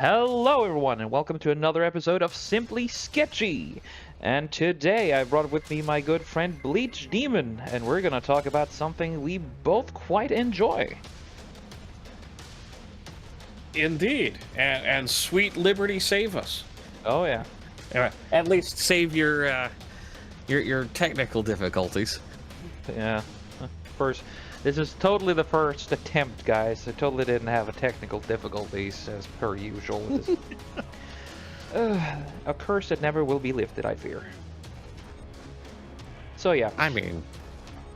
Hello everyone and welcome to another episode of Simply Sketchy. And today I brought with me my good friend Bleach Demon, and we're gonna talk about something we both quite enjoy. Indeed, and sweet liberty save us. Oh yeah. At least save your technical difficulties. Yeah. First, this is totally the first attempt, guys. I totally didn't have a technical difficulties as per usual. A curse that never will be lifted, I fear. So yeah. I mean,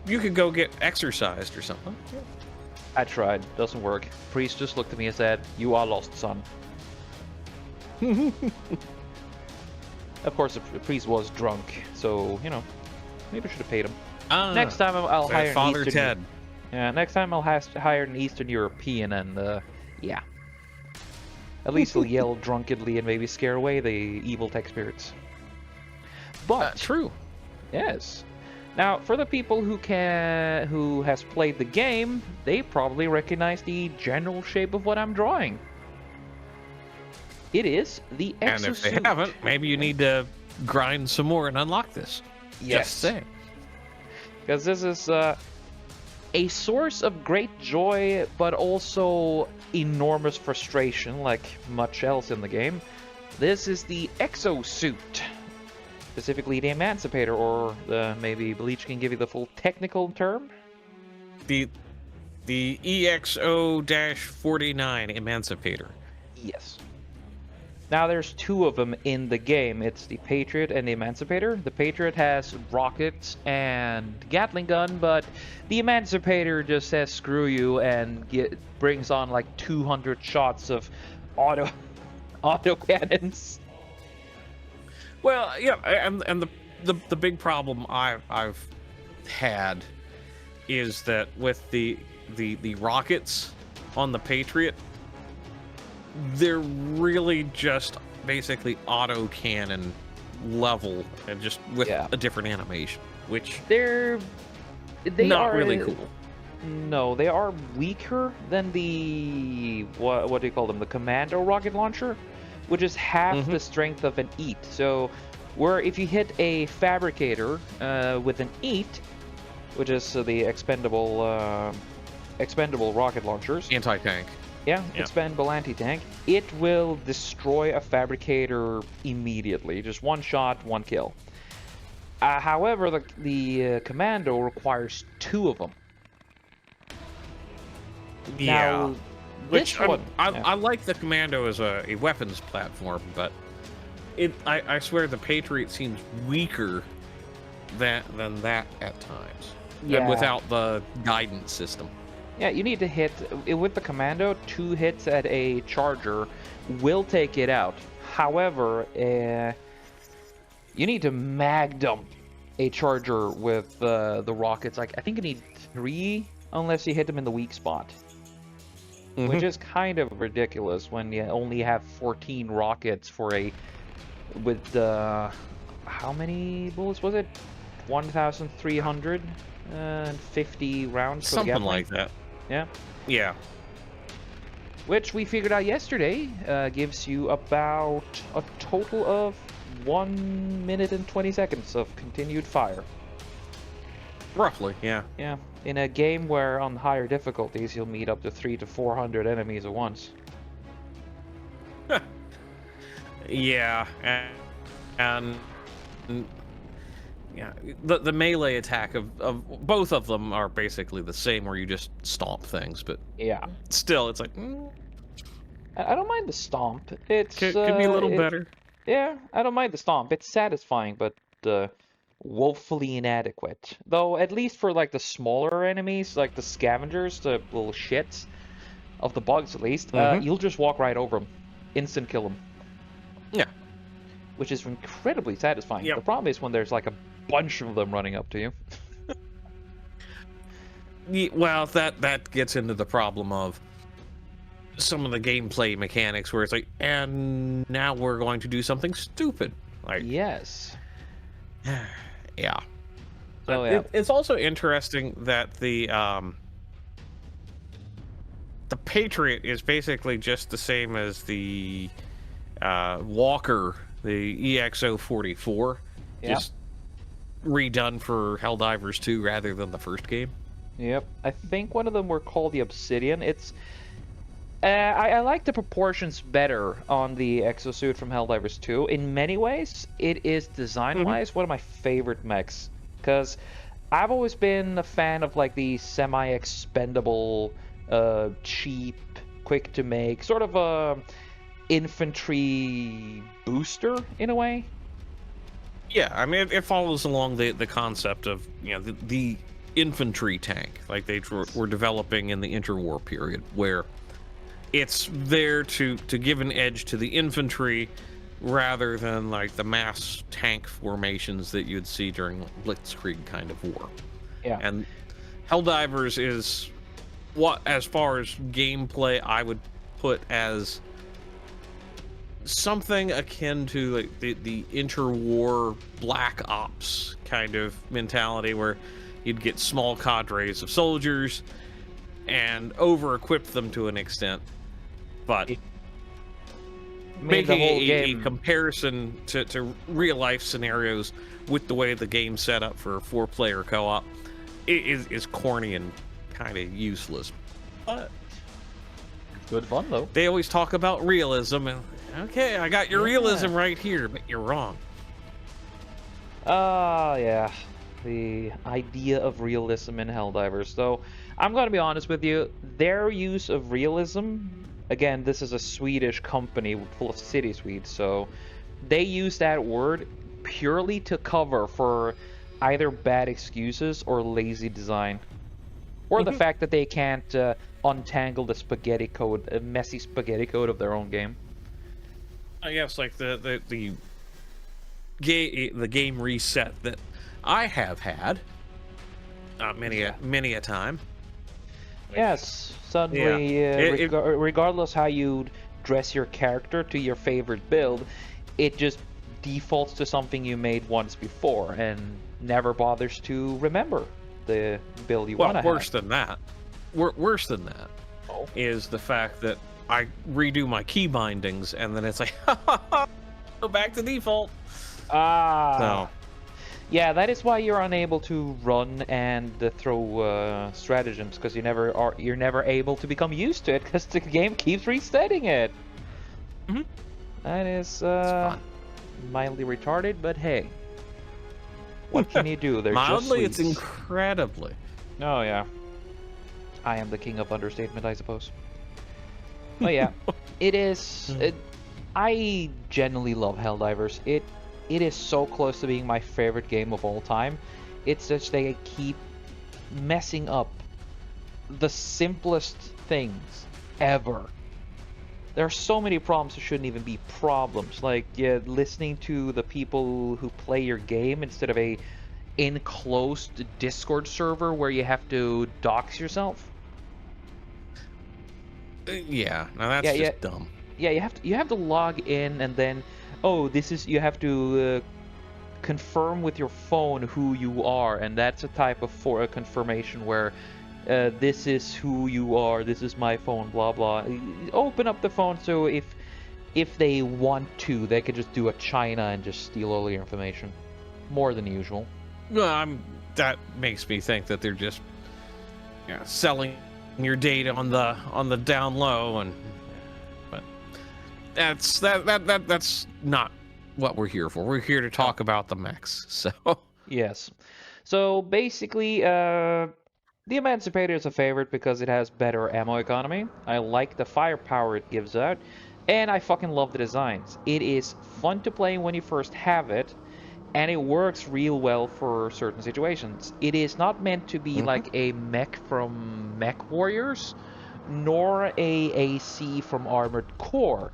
you could go get exercised or something. I tried. Doesn't work. Priest just looked at me and said, "You are lost, son." Of course, the priest was drunk, so, you know, maybe I should have paid him. Next time I'll hire Father an Eastern... Ted. Yeah, next time I'll hire an Eastern European and, yeah. At least he'll yell drunkenly and maybe scare away the evil tech spirits. But... true. Yes. Now, for the people who has played the game, they probably recognize the general shape of what I'm drawing. It is the Exosuit. And if they haven't, maybe you need to grind some more and unlock this. Yes. Just saying. Because this is a source of great joy, but also enormous frustration, like much else in the game. This is the Exosuit. Specifically the Emancipator, or maybe Bleach can give you the full technical term? The EXO-49 Emancipator. Yes. Now there's two of them in the game. It's the Patriot and the Emancipator. The Patriot has rockets and Gatling gun, but the Emancipator just says screw you and brings on like 200 shots of auto cannons. Well, yeah, and the big problem I've had is that with the rockets on the Patriot, they're really just basically auto cannon level and just with a different animation, which they not are really cool. No, they are weaker than the what do you call them? The Commando rocket launcher, which is half the strength of an EAT. So, where if you hit a fabricator with an EAT, which is the expendable rocket launchers, Anti-tank. Yeah, expendable anti-tank, it will destroy a fabricator immediately. Just one shot, one kill. However, the Commando requires two of them. Yeah. Now, which this one, I like the Commando as a weapons platform, but I swear the Patriot seems weaker than that at times. Yeah. And without the guidance system. Yeah, you need to hit, with the Commando, 2 hits at a charger will take it out. However, you need to mag dump a charger with the rockets. Like, I think you need 3 unless you hit them in the weak spot. Which is kind of ridiculous when you only have 14 rockets for with how many bullets was it? 1,350 rounds. Something like that. Yeah. Yeah. Which we figured out yesterday gives you about a total of 1 minute and 20 seconds of continued fire. Roughly, yeah. Yeah. In a game where on higher difficulties you'll meet up to 300 to 400 enemies at once. Yeah, and yeah, the melee attack of both of them are basically the same, where you just stomp things, but yeah, still, it's like I don't mind the stomp. It's could be a little better. Yeah, I don't mind the stomp. It's satisfying, but woefully inadequate. Though at least for like the smaller enemies, like the scavengers, the little shits of the bugs, at least, you'll just walk right over them, instant kill them. Yeah. Which is incredibly satisfying. Yep. The problem is when there's like a bunch of them running up to you. Well, that gets into the problem of some of the gameplay mechanics where it's like, and now we're going to do something stupid. Like, yes. Yeah. Oh, yeah. It's also interesting that the the Patriot is basically just the same as the Walker, the EXO-44, Yeah. just redone for Helldivers 2 rather than the first game. Yep. I think one of them were called the Obsidian. It's I like the proportions better on the Exosuit from Helldivers 2. In many ways, it is design-wise one of my favorite mechs. Because I've always been a fan of like the semi-expendable, cheap, quick to make, sort of a infantry booster in a way. Yeah, I mean, it follows along the concept of, the infantry tank, like they were developing in the interwar period, where it's there to give an edge to the infantry rather than like the mass tank formations that you'd see during Blitzkrieg kind of war. Yeah. And Helldivers is what, as far as gameplay, I would put as something akin to like the interwar Black Ops kind of mentality, where you'd get small cadres of soldiers and over-equip them to an extent, but making a comparison to real-life scenarios with the way the game's set up for a 4-player co-op is corny and kind of useless. But good fun though. They always talk about realism, and okay, I got your realism right here, but you're wrong. Yeah. The idea of realism in Helldivers. So, I'm going to be honest with you, their use of realism, again, this is a Swedish company full of city Swedes, so they use that word purely to cover for either bad excuses or lazy design. Or the fact that they can't untangle the spaghetti code, a messy spaghetti code of their own game. I guess like the game reset that I have had many a time. Yes, suddenly, regardless how you dress your character to your favorite build, it just defaults to something you made once before and never bothers to remember the build you want to have. Worse than that, is the fact that I redo my key bindings and then it's like, go back to default. So. Yeah, that is why you're unable to run and throw stratagems, because you're never able to become used to it because the game keeps resetting it. That is mildly retarded, but hey, what can you do? They're mildly, just it's incredibly. Oh yeah, I am the king of understatement, I suppose. Oh yeah, it is. I genuinely love Helldivers. It is so close to being my favorite game of all time. It's just they keep messing up the simplest things ever. There are so many problems that shouldn't even be problems. Like listening to the people who play your game instead of a enclosed Discord server where you have to dox yourself. Yeah, now that's just dumb. Yeah, you have to log in and then you have to confirm with your phone who you are, and that's a type of confirmation where this is who you are, this is my phone, blah blah. Open up the phone so if they want to, they could just do a China and just steal all your information, more than usual. Well, that makes me think that they're just selling your data on the down low, but that's not what we're here for. We're here to talk about the mechs. So yes, so basically, the Emancipator is a favorite because it has better ammo economy. I like the firepower it gives out, and I fucking love the designs. It is fun to play when you first have it, and it works real well for certain situations. It is not meant to be like a mech from Mech Warriors, nor a AC from Armored Core.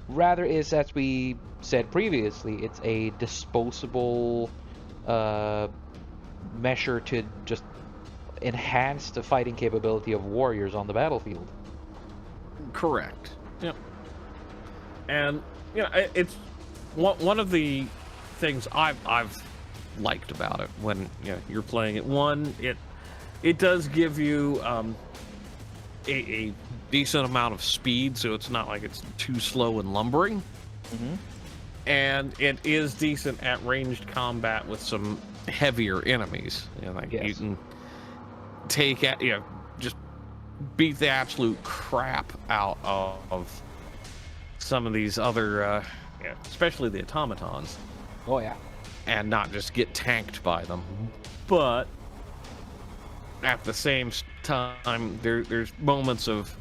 Rather is, as we said previously, it's a disposable measure to just enhance the fighting capability of warriors on the battlefield. Correct. Yep. And it's one of the things I've liked about it when you're playing it. One, it does give you a decent amount of speed, so it's not like it's too slow and lumbering. Mm-hmm. And it is decent at ranged combat with some heavier enemies. You know, like you Yes. can take out, you know, just beat the absolute crap out of some of these other, yeah, especially the automatons, Oh yeah. and not just get tanked by them. But at the same time, there's moments of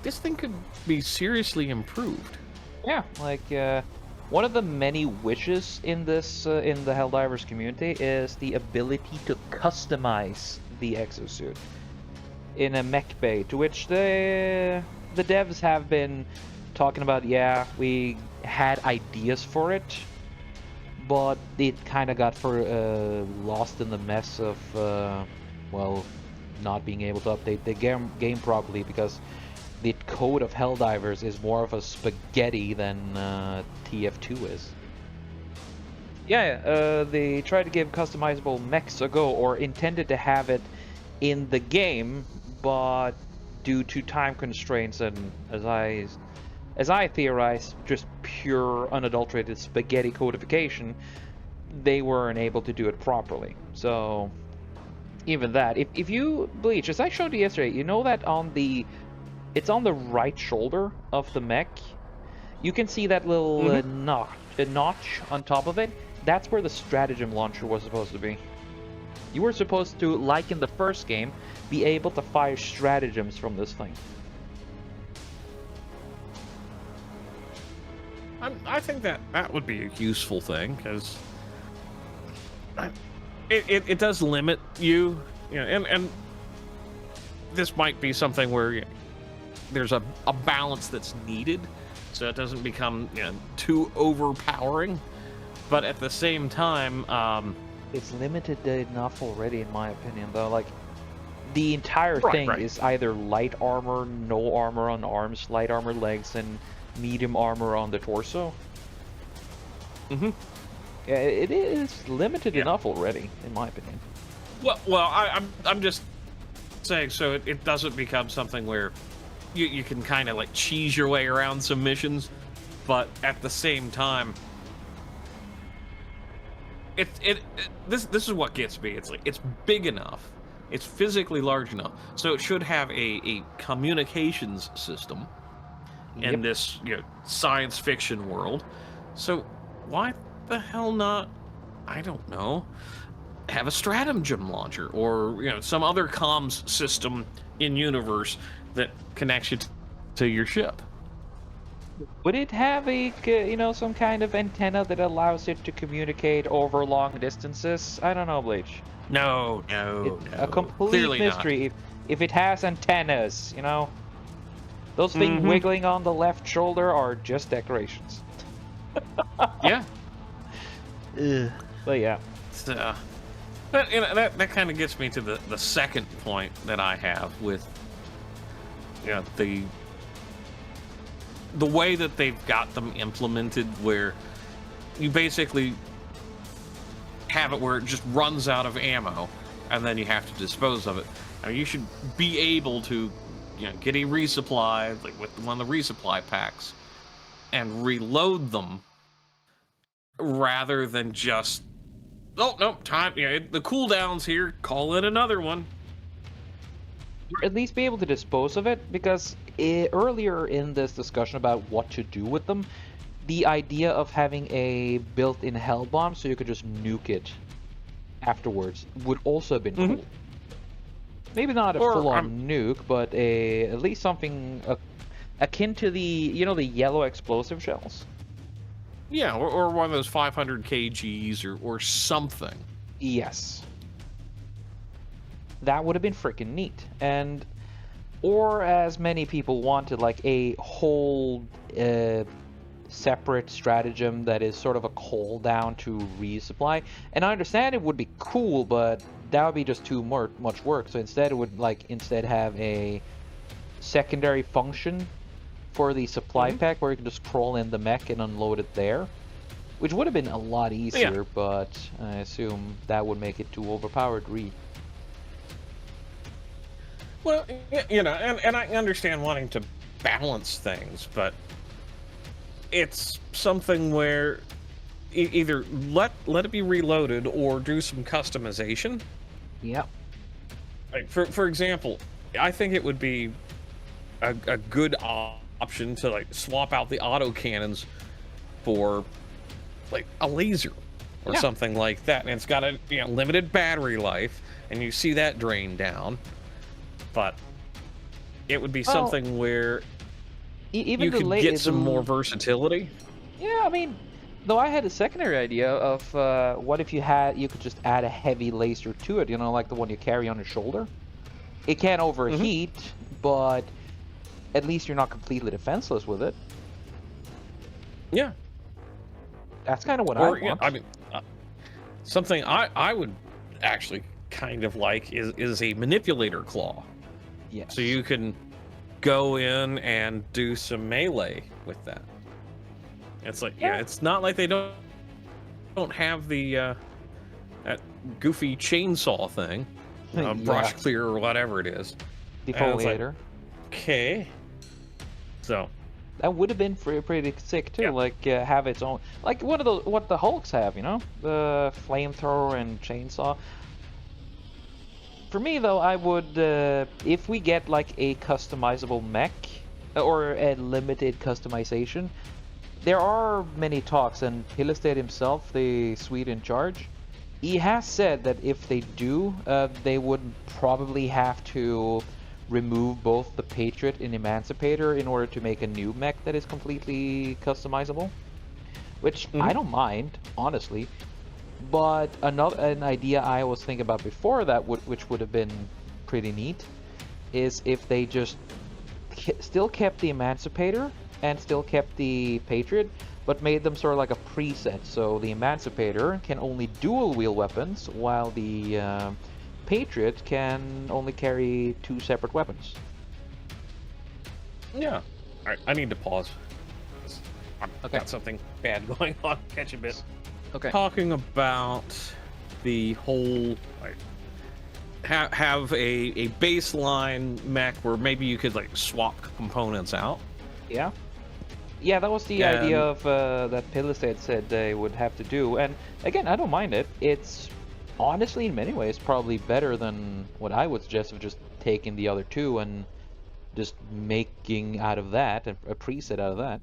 this thing could be seriously improved. Yeah, like one of the many wishes in this in the Helldivers community is the ability to customize the exosuit in a mech bay, to which the devs have been talking about. Yeah, we had ideas for it, but it kind of got lost in the mess of well, not being able to update the game properly, because the code of Helldivers is more of a spaghetti than TF2 is. Yeah, they tried to give customizable mechs a go, or intended to have it in the game, but due to time constraints and, as I theorize, just pure unadulterated spaghetti codification, they weren't able to do it properly. So even that, if you Bleach, as I showed you yesterday, you know that it's on the right shoulder of the mech. You can see that little Hmm. notch on top of it. That's where the stratagem launcher was supposed to be. You were supposed to, like in the first game, be able to fire stratagems from this thing. I think that would be a useful thing, because it does limit you, you know, and this might be something where, you know, there's a balance that's needed, so it doesn't become, you know, too overpowering. But at the same time, It's limited enough already, in my opinion, though. Like, the entire right, thing right. is either light armor, no armor on arms, light armor legs, and medium armor on the torso. Hmm. Yeah, it is limited Yeah. enough already, in my opinion. Well, I'm just saying, so it doesn't become something where you can kind of like cheese your way around some missions, but at the same time, this is what gets me. It's like it's big enough, it's physically large enough, so it should have a communications system in Yep. this, you know, science fiction world. So why the hell not? I don't know. Have a stratagem launcher, or, you know, some other comms system in universe that connects you to your ship. Would it have some kind of antenna that allows it to communicate over long distances? I don't know, Bleach. No, It's no, a no. complete Clearly not. mystery if it has antennas, you know? Those things Mm-hmm. wiggling on the left shoulder are just decorations. Yeah. Ugh. But yeah. So, but, you know, that kind of gets me to the second point that I have with, you know, the way that they've got them implemented, where you basically have it where it just runs out of ammo, and then you have to dispose of it. I mean, you should be able to, you know, get a resupply, like with one of the resupply packs, and reload them, rather than just, oh no, time, you know, the cooldown's here, call in another one. Or at least be able to dispose of it, because earlier in this discussion about what to do with them, the idea of having a built-in hell bomb so you could just nuke it afterwards would also have been cool. Maybe not a Or full-on nuke, but at least something akin to the yellow explosive shells. yeah, or one of those 500 kgs, or something. Yes. That would have been freaking neat. Or as many people wanted, like a whole separate stratagem that is sort of a call down to resupply. And I understand it would be cool, but that would be just too much work. So instead, it would instead have a secondary function for the supply pack where you can just crawl in the mech and unload it there, which would have been a lot easier. But I assume that would make it too overpowered. Well, and I understand wanting to balance things, but it's something where either let it be reloaded or do some customization. Yep. Like for example, I think it would be a good option to like swap out the auto cannons for like a laser or Yeah. something like that, and it's got a limited battery life, and you see that drain down. But it would be Well, something where even you the could get late some more the versatility. yeah, I mean, though I had a secondary idea of what if you could just add a heavy laser to it, like the one you carry on your shoulder. It can't Hmm. overheat, but at least you're not completely defenseless with it. Yeah. That's kind of what I Or I want. mean, uh, something I would actually kind of like is a manipulator claw, so Yes. you can go in and do some melee with that. It's like, Yeah. it's not like they don't have the that goofy chainsaw thing, Yeah. brush clear or whatever it is, and it's like, Defoliator. okay, so That would have been pretty sick too. yeah. Like have its own, like one of the what the Hulks have, the flamethrower and chainsaw. For me though, I would if we get like a customizable mech or a limited customization. There are many talks, and Hillestead himself, the Swede in charge, he has said that if they do, they would probably have to remove both the Patriot and Emancipator in order to make a new mech that is completely customizable. Which I Hmm. don't mind, honestly. But an idea I was thinking about before that, which would have been pretty neat, is if they just still kept the Emancipator and still kept the Patriot, but made them sort of like a preset. So the Emancipator can only dual wield weapons, while the Patriot can only carry two separate weapons. Yeah. All right, I need to pause. I've Okay. got something bad going on. Catch a bit. Okay. Talking about the whole like have a baseline mech where maybe you could like swap components out. Yeah. Yeah, that was the idea And of that Pillestead said they would have to do. And again, I don't mind it. It's honestly, in many ways, probably better than what I would suggest of just taking the other two and just making out of that a preset out of that.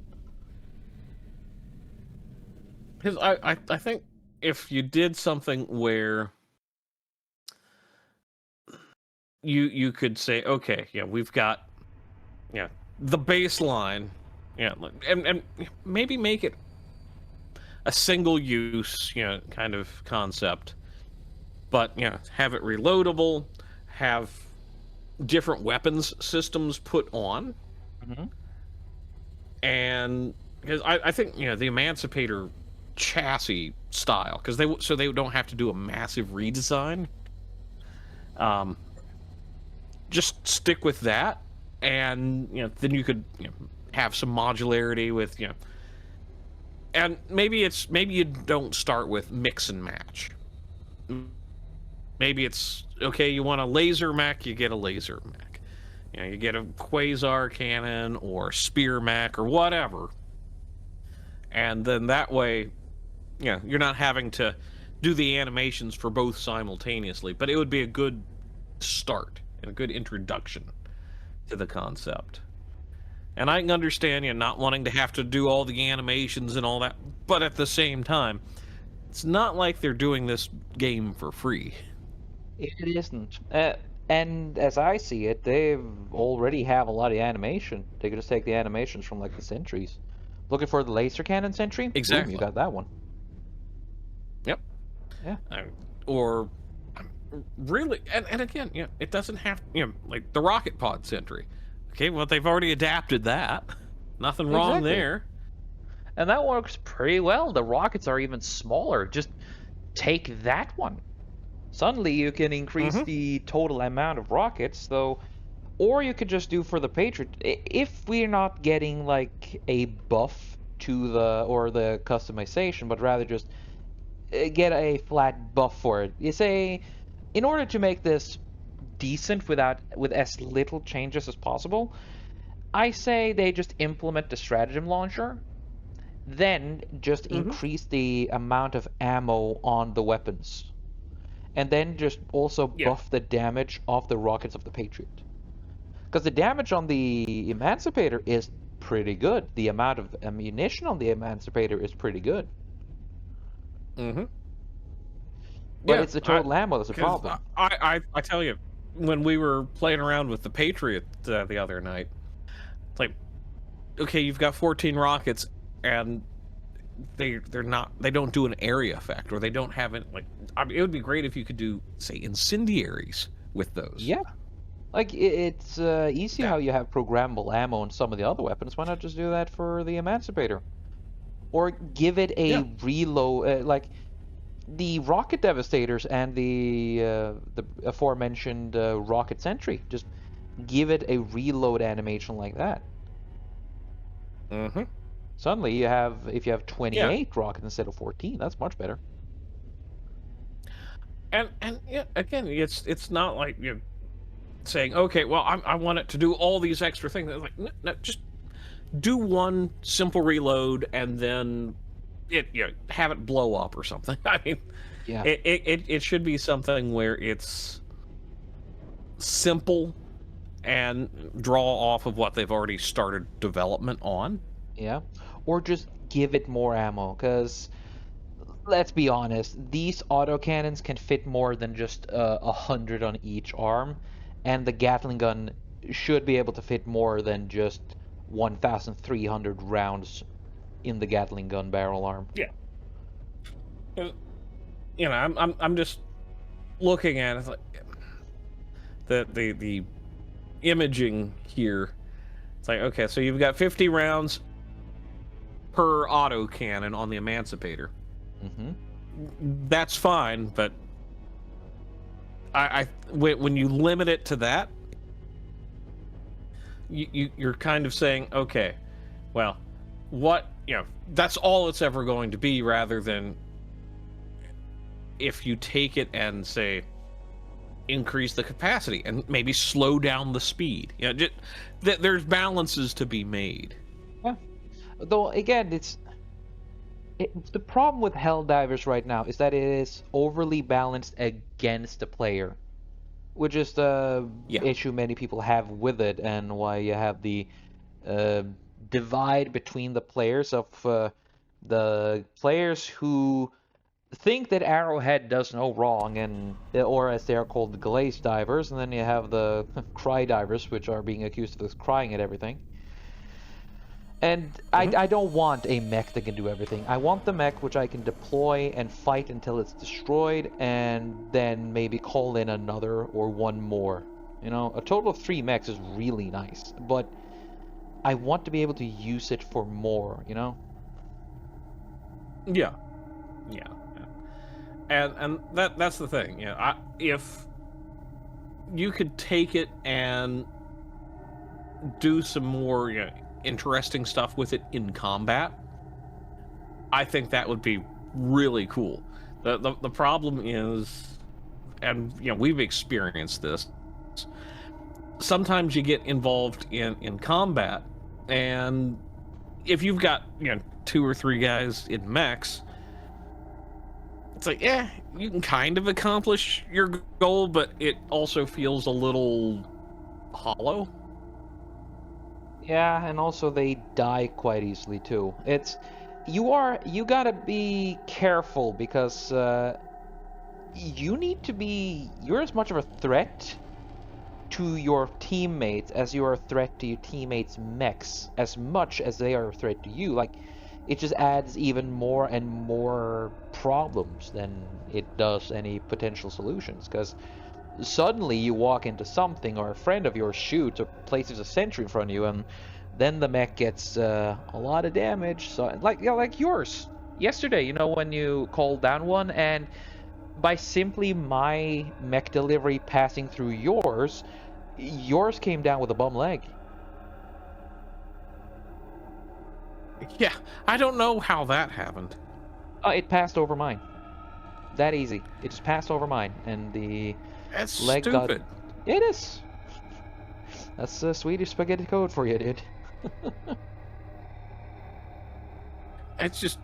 because I think if you did something where you could say, okay, yeah, we've got the baseline, and maybe make it a single use kind of concept, but have it reloadable, have different weapons systems put on, Hmm. and because I think the Emancipator chassis style, because they don't have to do a massive redesign. Um, just stick with that, and then you could have some modularity with and maybe you don't start with mix and match. Maybe it's okay. You want a laser mech, you get a laser mech. You get a quasar cannon or spear mech or whatever, and then that way, you're not having to do the animations for both simultaneously. But it would be a good start and a good introduction to the concept. And I can understand you not wanting to have to do all the animations and all that, but at the same time, it's not like they're doing this game for free. It isn't. And as I see it, they already have a lot of animation. They could just take the animations from like the sentries. Looking for the laser cannon sentry? Boom, you Exactly. got that one. Yep. Yeah. Or really, and again, it doesn't have like the rocket pod sentry. Okay, well they've already adapted that. Nothing wrong Exactly. there. And that works pretty well. The rockets are even smaller. Just take that one. Suddenly you can increase Mm-hmm. the total amount of rockets, though, or you could just do for the Patriot. If we're not getting like a buff to the customization, but rather just get a flat buff for it. You say, in order to make this decent with as little changes as possible, I say they just implement the stratagem launcher, then just Mm-hmm. increase the amount of ammo on the weapons, and then just also Yeah. buff the damage of the rockets of the Patriot. Because the damage on the Emancipator is pretty good. The amount of ammunition on the Emancipator is pretty good. Mm-hmm. But Yeah. it's the total ammo that's a Because problem. I tell you, when we were playing around with the Patriot the other night, it's like, okay, you've got 14 rockets, and they don't do an area effect, or they don't have it. Like, I mean, it would be great if you could do, say, incendiaries with those. Yeah. Like, it's easy Yeah. how you have programmable ammo on some of the other weapons. Why not just do that for the Emancipator? Or give it a Yeah. reload, like the rocket devastators and the aforementioned rocket sentry. Just give it a reload animation like that. Mm-hmm. Suddenly, if you have Yeah. 28 rockets instead of 14, that's much better. And yeah, again, it's not like you're saying, okay, well, I want it to do all these extra things. It's like, no, no, just do one simple reload, and then have it blow up or something. I mean, Yeah, it should be something where it's simple and draw off of what they've already started development on. yeah. Or just give it more ammo, because let's be honest, these autocannons can fit more than just 100 on each arm, and the Gatling gun should be able to fit more than just 1,300 rounds in the Gatling gun barrel arm. Yeah. I'm just looking at it, it's like the imaging here. It's like, okay, so you've got 50 rounds per auto cannon on the Emancipator. Hmm. That's fine, but when you limit it to that, you're kind of saying, okay, well, what, that's all it's ever going to be, rather than if you take it and say increase the capacity and maybe slow down the speed. There's balances to be made. Yeah. Though again, the problem with Helldivers right now is that it is overly balanced against the player, which is the Yeah. issue many people have with it, and why you have the uh, divide between the players of the players who think that Arrowhead does no wrong, and or as they are called, the Glaze Divers, and then you have the Cry Divers, which are being accused of crying at everything. And Hmm. I don't want a mech that can do everything. I want the mech which I can deploy and fight until it's destroyed, and then maybe call in another or one more. A total of 3 mechs is really nice, but I want to be able to use it for more. Yeah. Yeah. And that's the thing. If you could take it and do some more interesting stuff with it in combat, I think that would be really cool. The problem is, and we've experienced this, sometimes you get involved in combat, and if you've got 2 or 3 guys in mechs, it's like, yeah, you can kind of accomplish your goal, but it also feels a little hollow. Yeah, and also they die quite easily too. You gotta be careful, because you're as much of a threat to your teammates as you are a threat to your teammates' mechs, as much as they are a threat to you. Like, it just adds even more and more problems than it does any potential solutions, because suddenly you walk into something, or a friend of yours shoots or places a sentry in front of you, and then the mech gets a lot of damage. So, like yours yesterday, when you called down one, and by simply my mech delivery passing through yours came down with a bum leg. Yeah, I don't know how that happened. It passed over mine. That easy. It just passed over mine, and the That's leg got stupid. It is. That's Swedish spaghetti code for you, dude. It's just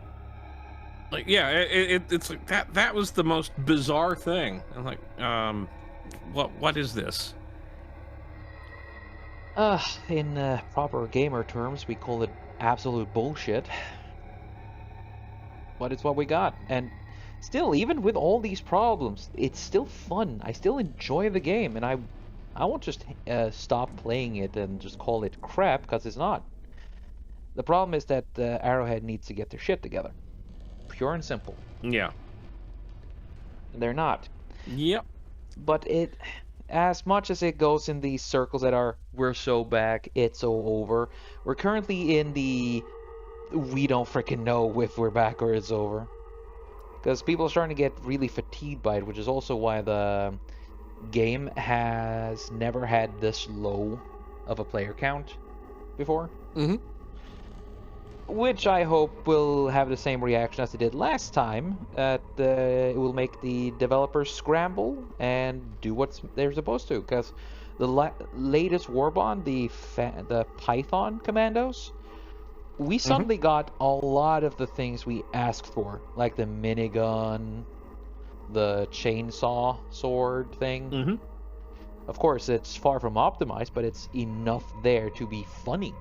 like, yeah, it's like that was the most bizarre thing. I'm like, what is this? In proper gamer terms, we call it absolute bullshit. But it's what we got. And still, even with all these problems, it's still fun. I still enjoy the game, and I won't just stop playing it and just call it crap, because it's not. The problem is that Arrowhead needs to get their shit together. Pure and simple. Yeah. They're not. Yep. But it, as much as it goes in these circles that are, we're so back, it's so over, we're currently in the, we don't freaking know if we're back or it's over. Because people are starting to get really fatigued by it, which is also why the game has never had this low of a player count before. Mm-hmm. Which I hope will have the same reaction as it did last time. That it will make the developers scramble and do what they're supposed to. Because the latest Warbond, the Python commandos, we suddenly got a lot of the things we asked for, like the minigun, the chainsaw sword thing. Mm-hmm. Of course, it's far from optimized, but it's enough there to be funny.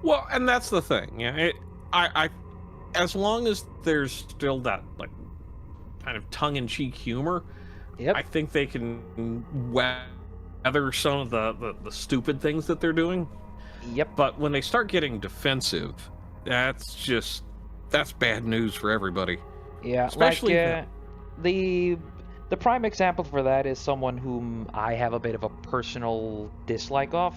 Well, and that's the thing. Yeah, I, as long as there's still that like kind of tongue-in-cheek humor, Yep. I think they can weather some of the stupid things that they're doing. Yep. But when they start getting defensive, that's bad news for everybody. Yeah, Especially like the prime example for that is someone whom I have a bit of a personal dislike of.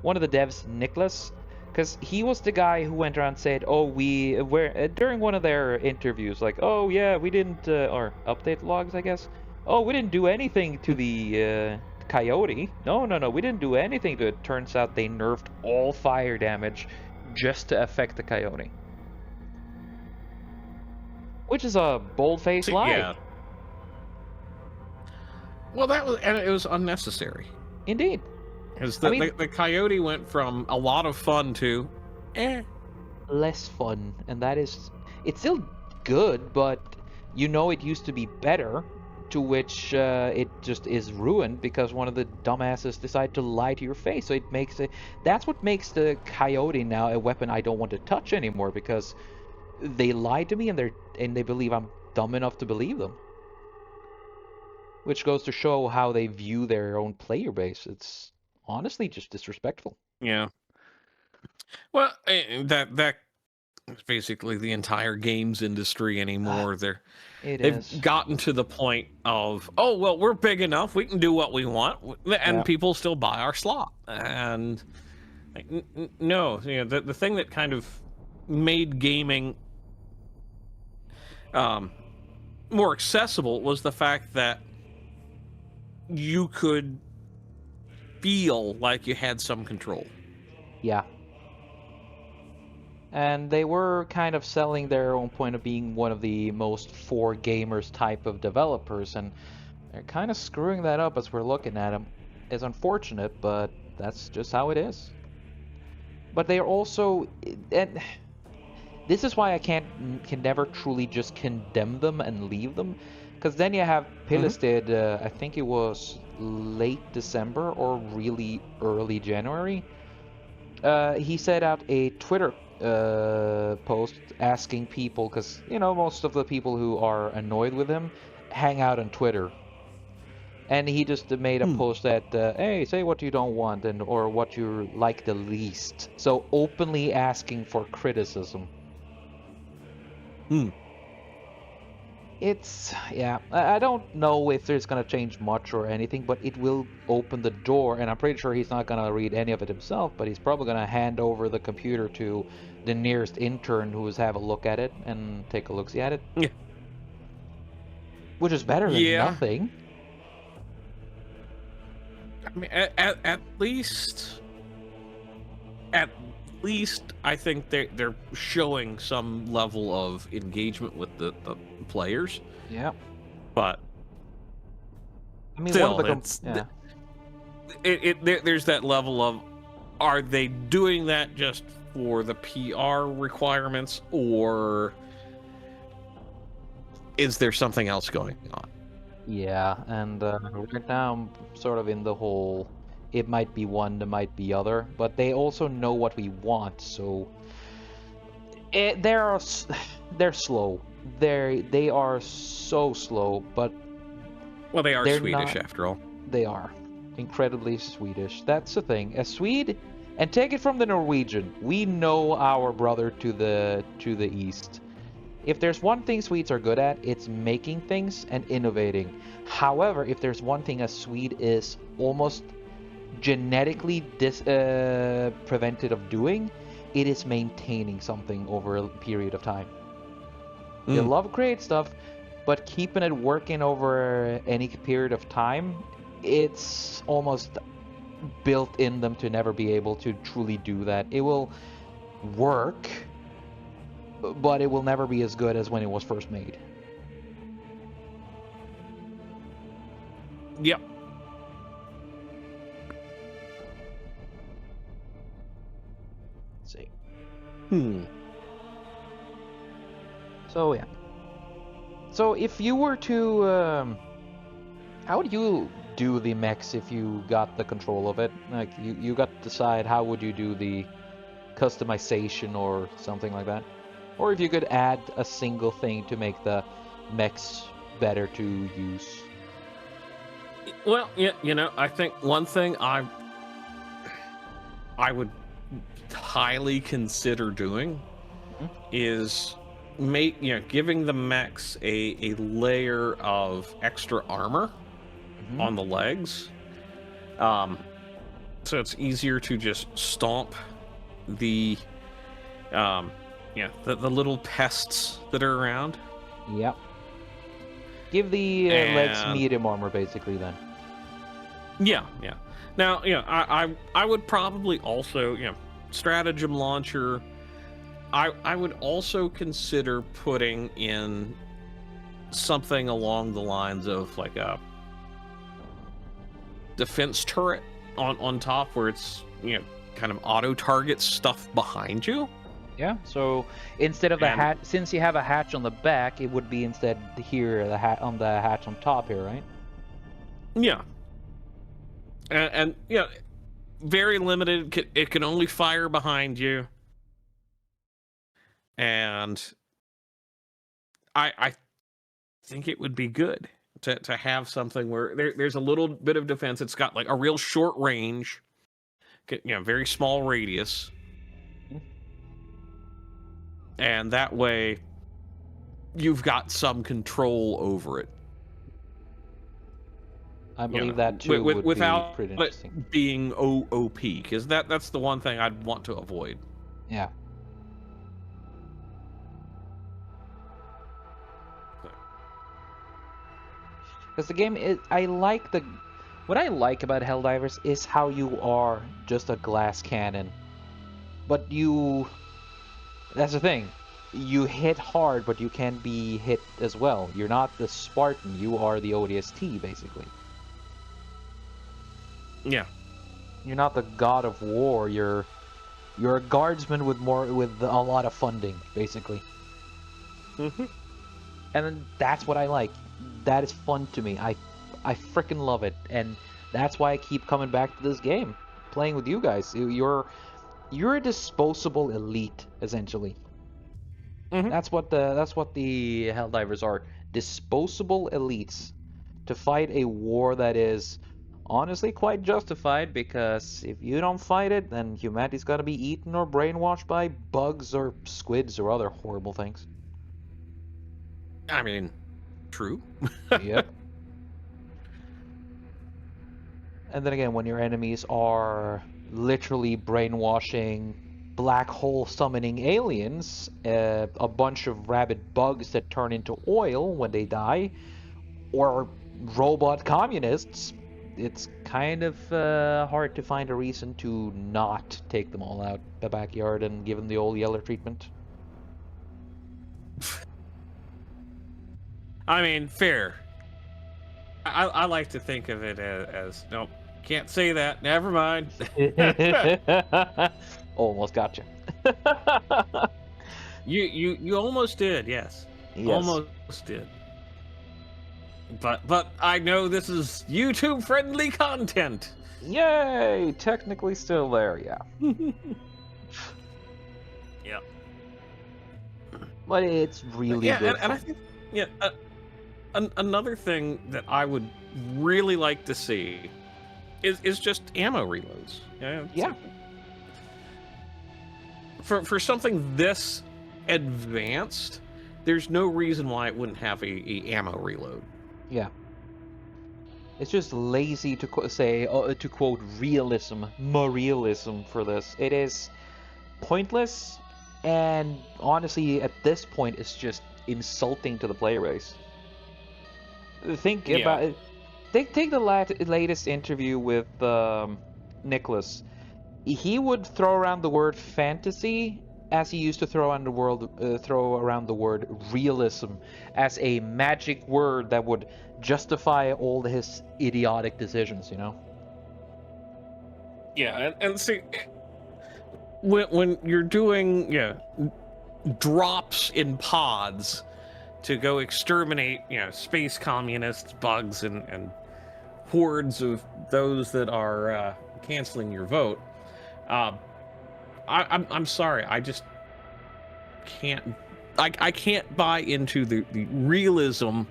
One of the devs, Nicholas, because he was the guy who went around and said, "Oh, we're during one of their interviews, like, oh yeah, we didn't or update logs, I guess. Oh, we didn't do anything to the Coyote. No, we didn't do anything to it. Turns out they nerfed all fire damage just to affect the Coyote." Which is a bold-faced lie. Yeah. Well, it was unnecessary. Indeed. Because I mean, the Coyote went from a lot of fun to, less fun, and that is, it's still good, but you know it used to be better, to which it just is ruined because one of the dumbasses decided to lie to your face. So it makes it, that's what makes the Coyote now a weapon I don't want to touch anymore, because they lied to me and they believe I'm dumb enough to believe them. Which goes to show how they view their own player base. It's honestly just disrespectful. Yeah. Well, that is basically the entire games industry anymore. They've gotten to the point of, oh well, we're big enough, we can do what we want, and people still buy our slot. And like, no, the thing that kind of made gaming more accessible was the fact that you could feel like you had some control. Yeah. And they were kind of selling their own point of being one of the most for gamers type of developers, and they're kind of screwing that up as we're looking at them. It's unfortunate, but that's just how it is. But they are also, and this is why I can never truly just condemn them and leave them, because then you have Pillisted, I think it was late December or really early January. He set out a Twitter post asking people, because most of the people who are annoyed with him hang out on Twitter, and he just made a post that hey, say what you don't want or what you like the least, so openly asking for criticism. It's, yeah, I don't know if there's gonna change much or anything, but it will open the door, and I'm pretty sure he's not gonna read any of it himself, but he's probably gonna hand over the computer to the nearest intern who's have a look at it and take a look-see at it. Yeah. Which is better than nothing. I mean, at least I think they're showing some level of engagement with the players. Yeah. But I mean, one of still, the yeah. there's that level of, are they doing that just for the PR requirements, or is there something else going on? Yeah, and right now I'm sort of in the whole. It might be one, it might be other, but they also know what we want, so they're slow. They are so slow, but Well, they are they're Swedish not. after all. They are incredibly Swedish. That's the thing. A Swede, and take it from the Norwegian. We know our brother to the east. If there's one thing Swedes are good at, it's making things and innovating. However, if there's one thing a Swede is almost genetically prevented of doing, it is maintaining something over a period of time. They Mm. love to create stuff, but keeping it working over any period of time, it's almost built in them to never be able to truly do that. It will work, but it will never be as good as when it was first made. Yep. Let's see. Hmm. So yeah. So if you were to, how would you do the mechs if you got the control of it? Like you got to decide how would you do the customization or something like that? Or if you could add a single thing to make the mechs better to use. Well, yeah, I think one thing I would highly consider doing Mhm. is giving the mechs a layer of extra armor Mhm. on the legs, um so it's easier to just stomp the the little pests that are around. Yep. Give the legs And medium armor basically then. yeah. Now, I would probably also, stratagem launcher. I would also consider putting in something along the lines of like a defense turret on top, where it's, kind of auto targets stuff behind you. Yeah, so instead of the And hat, since you have a hatch on the back, it would be instead here, the hat on the hatch on top here, right? yeah, and very limited. It can only fire behind you, and I think it would be good to have something where there's a little bit of defense. It's got like a real short range, very small radius, Mhm. and that way you've got some control over it. I believe that too would be Without pretty it interesting. being OP, because that's the one thing I'd want to avoid. Yeah. Because the game is, what I like about Helldivers is how you are just a glass cannon. But that's the thing. You hit hard, but you can be hit as well. You're not the Spartan, you are the ODST, basically. Yeah. You're not the god of war, you're a guardsman with a lot of funding, basically. Hmm. And then that's what I like. That is fun to me. I freaking love it, and that's why I keep coming back to this game, playing with you guys. You're a disposable elite, essentially. Hmm. That's what the Helldivers are. Disposable elites to fight a war that is honestly quite justified, because if you don't fight it, then humanity's gonna be eaten or brainwashed by bugs or squids or other horrible things. I mean, true. Yep. And then again, when your enemies are literally brainwashing, black hole summoning aliens, a bunch of rabid bugs that turn into oil when they die, or robot communists, it's kind of hard to find a reason to not take them all out the backyard and give them the old Yeller treatment. I mean, fair. I like to think of it as nope, can't say that. Never mind. Almost got you. You almost did, yes. Yes. Almost did. But I know this is YouTube friendly content. Yay! Technically still there, yeah. Yeah. But it's really Yeah, good and I fun. think yeah, another thing that I would really like to see is just ammo reloads. Yeah, Yeah. for something this advanced, there's no reason why it wouldn't have a ammo reload. Yeah. It's just lazy to say, to quote realism, more realism for this. It is pointless, and honestly, at this point, it's just insulting to the player base. Think Yeah. about it. Take the latest interview with Nicholas. He would throw around the word fantasy as he used to throw around the word realism as a magic word that would justify all his idiotic decisions, you know? Yeah, and see, when you're doing drops in pods to go exterminate space communists, bugs, and hordes of those that are canceling your vote. Uh, I'm sorry, I just can't. I can't buy into the realism,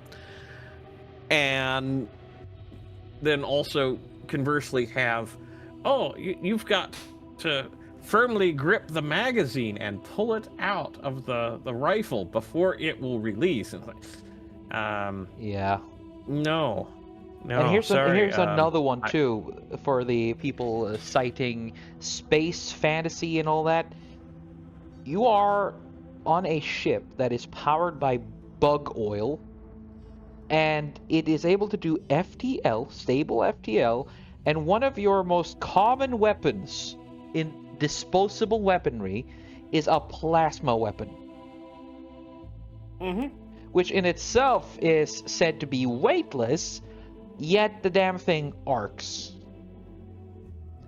and then also conversely have, oh, you've got to firmly grip the magazine and pull it out of the rifle before it will release. And it's like, Yeah. no, And no, sorry. here's another one too for the people citing space fantasy and all that. You are on a ship that is powered by bug oil, and it is able to do FTL, stable FTL, and one of your most common weapons in disposable weaponry is a plasma weapon, Mm-hmm. which in itself is said to be weightless, yet the damn thing arcs.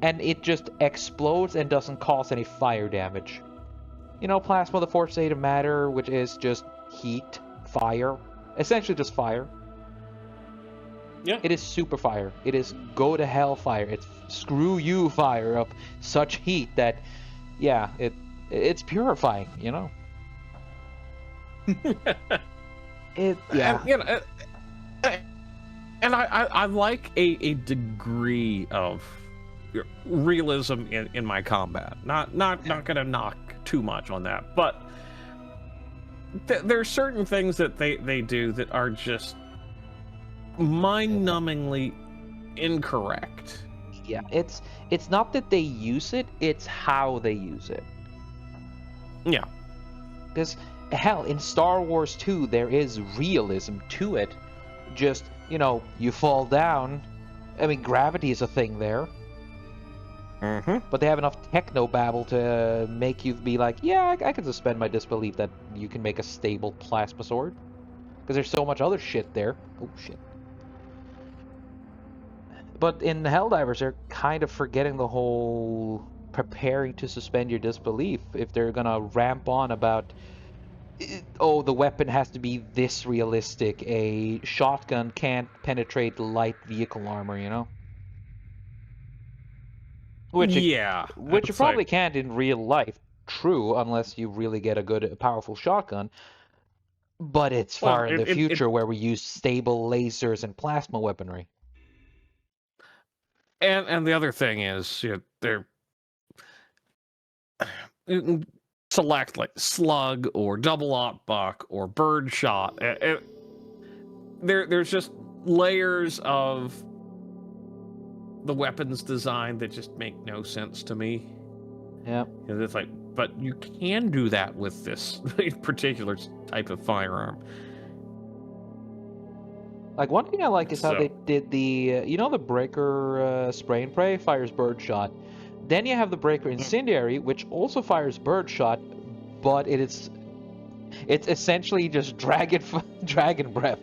And it just explodes and doesn't cause any fire damage. You know, plasma, the fourth state of matter, which is just heat, fire, essentially just fire. Yeah. It is super fire. It is go to hell fire. It's screw you fire of such heat that, yeah, it's purifying. You know. Yeah. And and I like a degree of realism in my combat. Not gonna knock too much on that, but there are certain things that they do that are just mind-numbingly incorrect. Yeah, it's not that they use it, it's how they use it. Yeah. Because hell, in Star Wars 2 there is realism to it. Just, you know, you fall down. I mean, gravity is a thing there. Mm-hmm. But they have enough techno-babble to make you be like, yeah, I can suspend my disbelief that you can make a stable plasma sword. Because there's so much other shit there. Oh, shit. But in Helldivers, they're kind of forgetting the whole preparing to suspend your disbelief if they're gonna ramp on about, oh, the weapon has to be this realistic. A shotgun can't penetrate light vehicle armor, you know? Yeah, Which you it's like, probably can't in real life. True, unless you really get a good, powerful shotgun. But it's well, far in the future where we use stable lasers and plasma weaponry. and the other thing is, they're you can select like slug or double op buck or bird shot. There's just layers of the weapons design that just make no sense to me. Yeah. It's like, but you can do that with this particular type of firearm. Like, one thing I like is how So- they did the, you know, the breaker spray and pray fires birdshot. Then you have the breaker incendiary, which also fires birdshot, but it's essentially just dragon breath.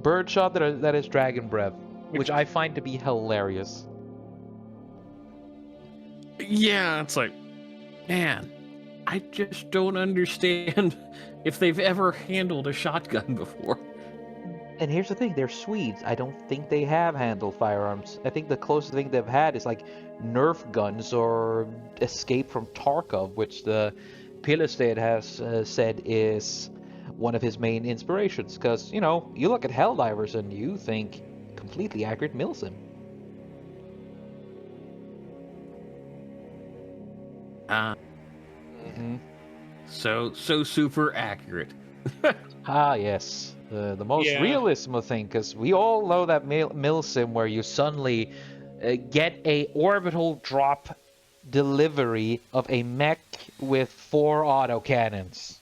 Birdshot that is Dragon Breath, which I find to be hilarious. Yeah, it's like, man, I just don't understand if they've ever handled a shotgun before. And here's the thing, they're Swedes. I don't think they have handled firearms. I think the closest thing they've had is like Nerf guns or Escape from Tarkov, which the Pillested has said is one of his main inspirations. Because, you know, you look at Helldivers and you think completely accurate milsim. Yeah. So super accurate. Ah, yes. The most Yeah. realism thing, because we all know that milsim where you suddenly get a orbital drop delivery of a mech with 4 autocannons.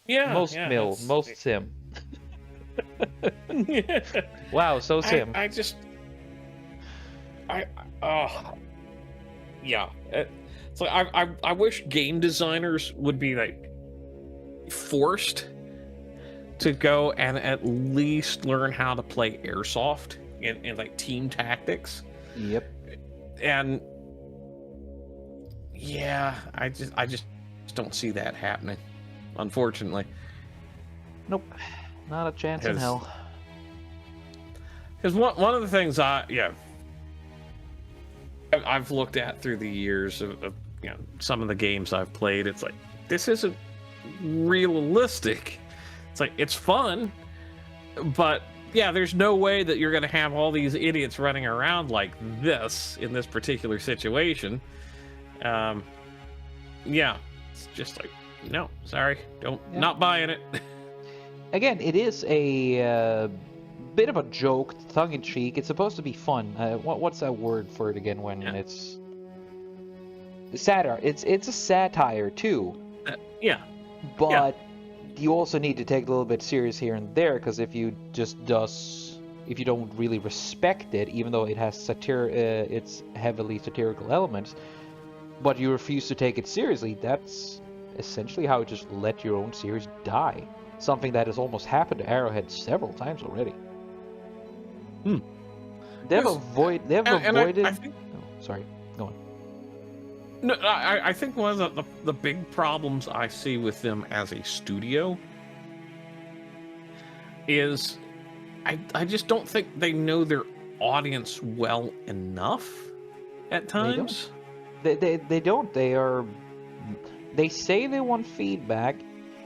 Yeah, Most yeah, mill, most sim. Wow, so sim. Yeah. It's like I wish game designers would be like forced to go and at least learn how to play airsoft in like team tactics. Yep. And yeah, I just don't see that happening, unfortunately. Nope. Not a chance in hell. Because one of the things I've looked at through the years of you know, some of the games I've played, it's like, this isn't realistic. It's like, it's fun, but yeah, there's no way that you're going to have all these idiots running around like this in this particular situation. Yeah, it's just like, no, sorry, not buying it. Again, it is a bit of a joke, tongue-in-cheek. It's supposed to be fun. What's that word for it again when it's satire? It's a satire too. Yeah. But you also need to take it a little bit serious here and there, because if you if you don't really respect it, even though it has it's heavily satirical elements, but you refuse to take it seriously, that's essentially how you just let your own series die. Something that has almost happened to Arrowhead several times already. They've avoided. I think, oh, sorry, go on. No, I think one of the big problems I see with them as a studio is I just don't think they know their audience well enough at times. They don't. They say they want feedback,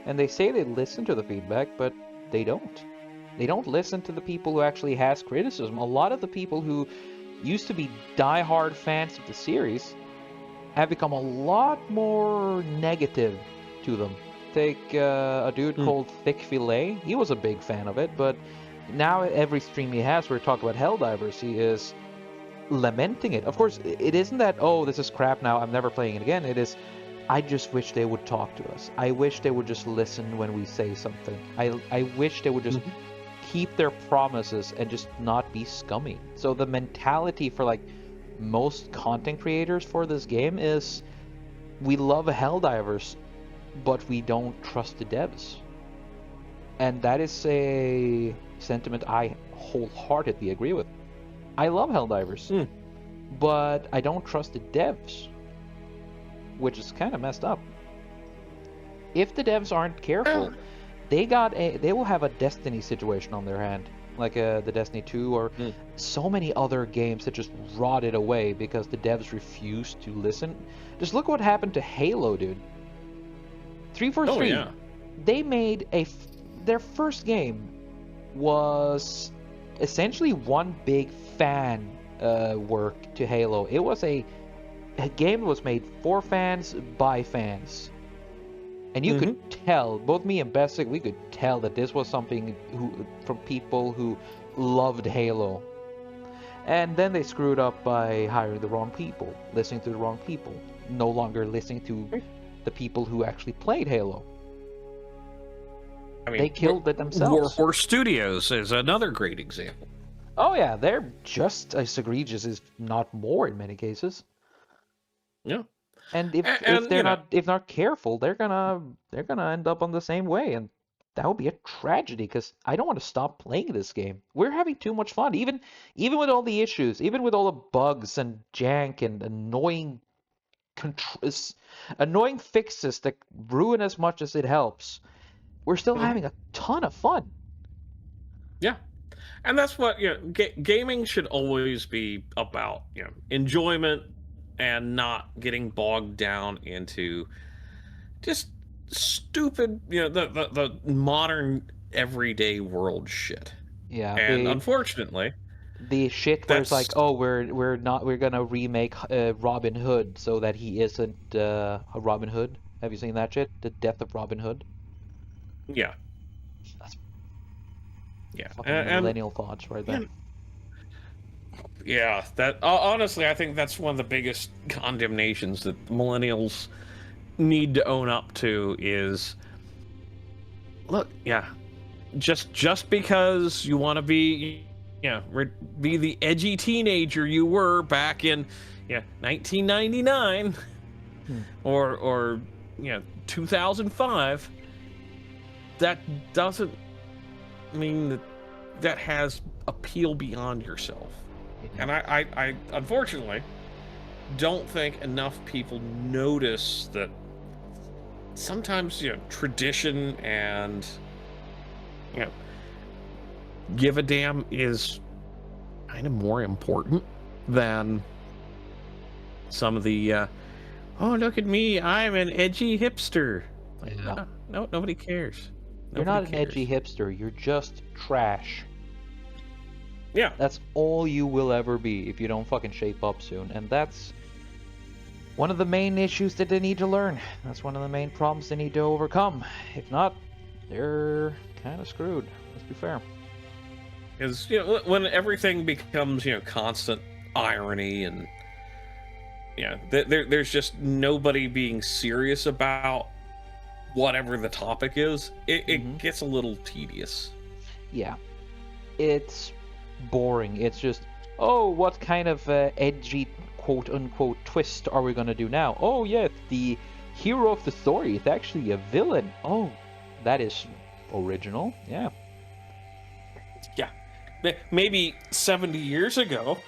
and they say they listen to the feedback, but they don't. They don't listen to the people who actually has criticism. A lot of the people who used to be die-hard fans of the series have become a lot more negative to them. Take a dude called Thick Filet. He was a big fan of it, but now every stream he has where he talks about Helldivers, he is lamenting it. Of course, it isn't that, oh, this is crap now, I'm never playing it again. It is, I just wish they would talk to us. I wish they would just listen when we say something. I wish they would just keep their promises and just not be scummy. So the mentality for like most content creators for this game is, we love Helldivers, but we don't trust the devs. And that is a sentiment I wholeheartedly agree with. I love Helldivers, but I don't trust the devs, which is kind of messed up. If the devs aren't careful, they will have a Destiny situation on their hand, like the Destiny 2 or so many other games that just rotted away because the devs refused to listen. Just look what happened to Halo, dude. 343. They made their first game was essentially one big fan work to Halo. It was a game that was made for fans by fans. And you could tell, both me and Bessic, we could tell that this was something from people who loved Halo. And then they screwed up by hiring the wrong people, listening to the wrong people, no longer listening to the people who actually played Halo. I mean, they killed it themselves. Warhorse Studios is another great example. Oh yeah, they're just as egregious, if not more, in many cases. Yeah. And if they're not careful, they're gonna end up on the same way. And that would be a tragedy because I don't want to stop playing this game. We're having too much fun, even with all the issues, even with all the bugs and jank and annoying fixes that ruin as much as it helps. We're still Hmm. having a ton of fun. Yeah. And that's what, gaming should always be about, enjoyment and not getting bogged down into just stupid, the modern everyday world shit. Yeah, And unfortunately, the shit where it's that's like, oh, we're gonna remake Robin Hood so that he isn't a Robin Hood. Have you seen that shit? The Death of Robin Hood. yeah, That's yeah, fucking millennial thoughts right there. and yeah, that honestly, I think that's one of the biggest condemnations that millennials need to own up to is, look, yeah, just because you want to be, be the edgy teenager you were back in, 1999 Hmm. or 2005, that doesn't mean that has appeal beyond yourself. Yeah. And I unfortunately don't think enough people notice that sometimes, tradition and, you know, give a damn is kind of more important than some of the, oh, look at me, I'm an edgy hipster. Like, Yeah. no, nobody cares. You're Nobody not an edgy cares. hipster. You're just trash. Yeah. That's all you will ever be if you don't fucking shape up soon. And that's one of the main issues that they need to learn. That's one of the main problems they need to overcome. If not, they're kind of screwed. Let's be fair. Because, when everything becomes, constant irony and, there's just nobody being serious about whatever the topic is, it gets a little tedious. Yeah. It's boring. It's just, oh, what kind of edgy quote unquote twist are we gonna do now? Oh, yeah, the hero of the story is actually a villain. Oh, that is original. Yeah. Yeah. Maybe 70 years ago.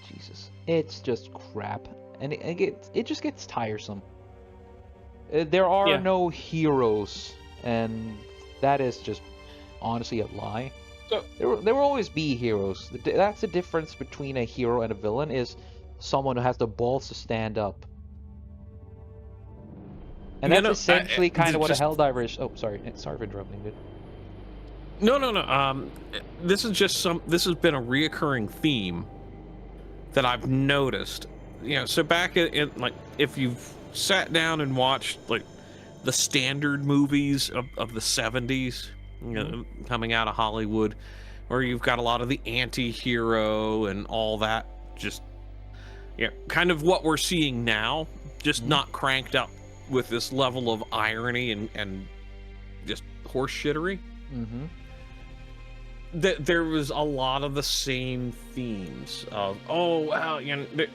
Jesus. It's just crap. And it just gets tiresome. There are Yeah. no heroes, and that is just honestly a lie. So, There will always be heroes. That's the difference between a hero and a villain is someone who has the balls to stand up. And that's essentially kind of what a just Helldiver is. Oh, sorry. Sorry for interrupting, dude. no. This is just this has been a reoccurring theme that I've noticed. So back in, like, if you've sat down and watched like the standard movies of the 70s, coming out of Hollywood, where you've got a lot of the anti-hero and all that, just kind of what we're seeing now, just not cranked up with this level of irony and just horse shittery. Mm-hmm. There was a lot of the same themes of, oh well,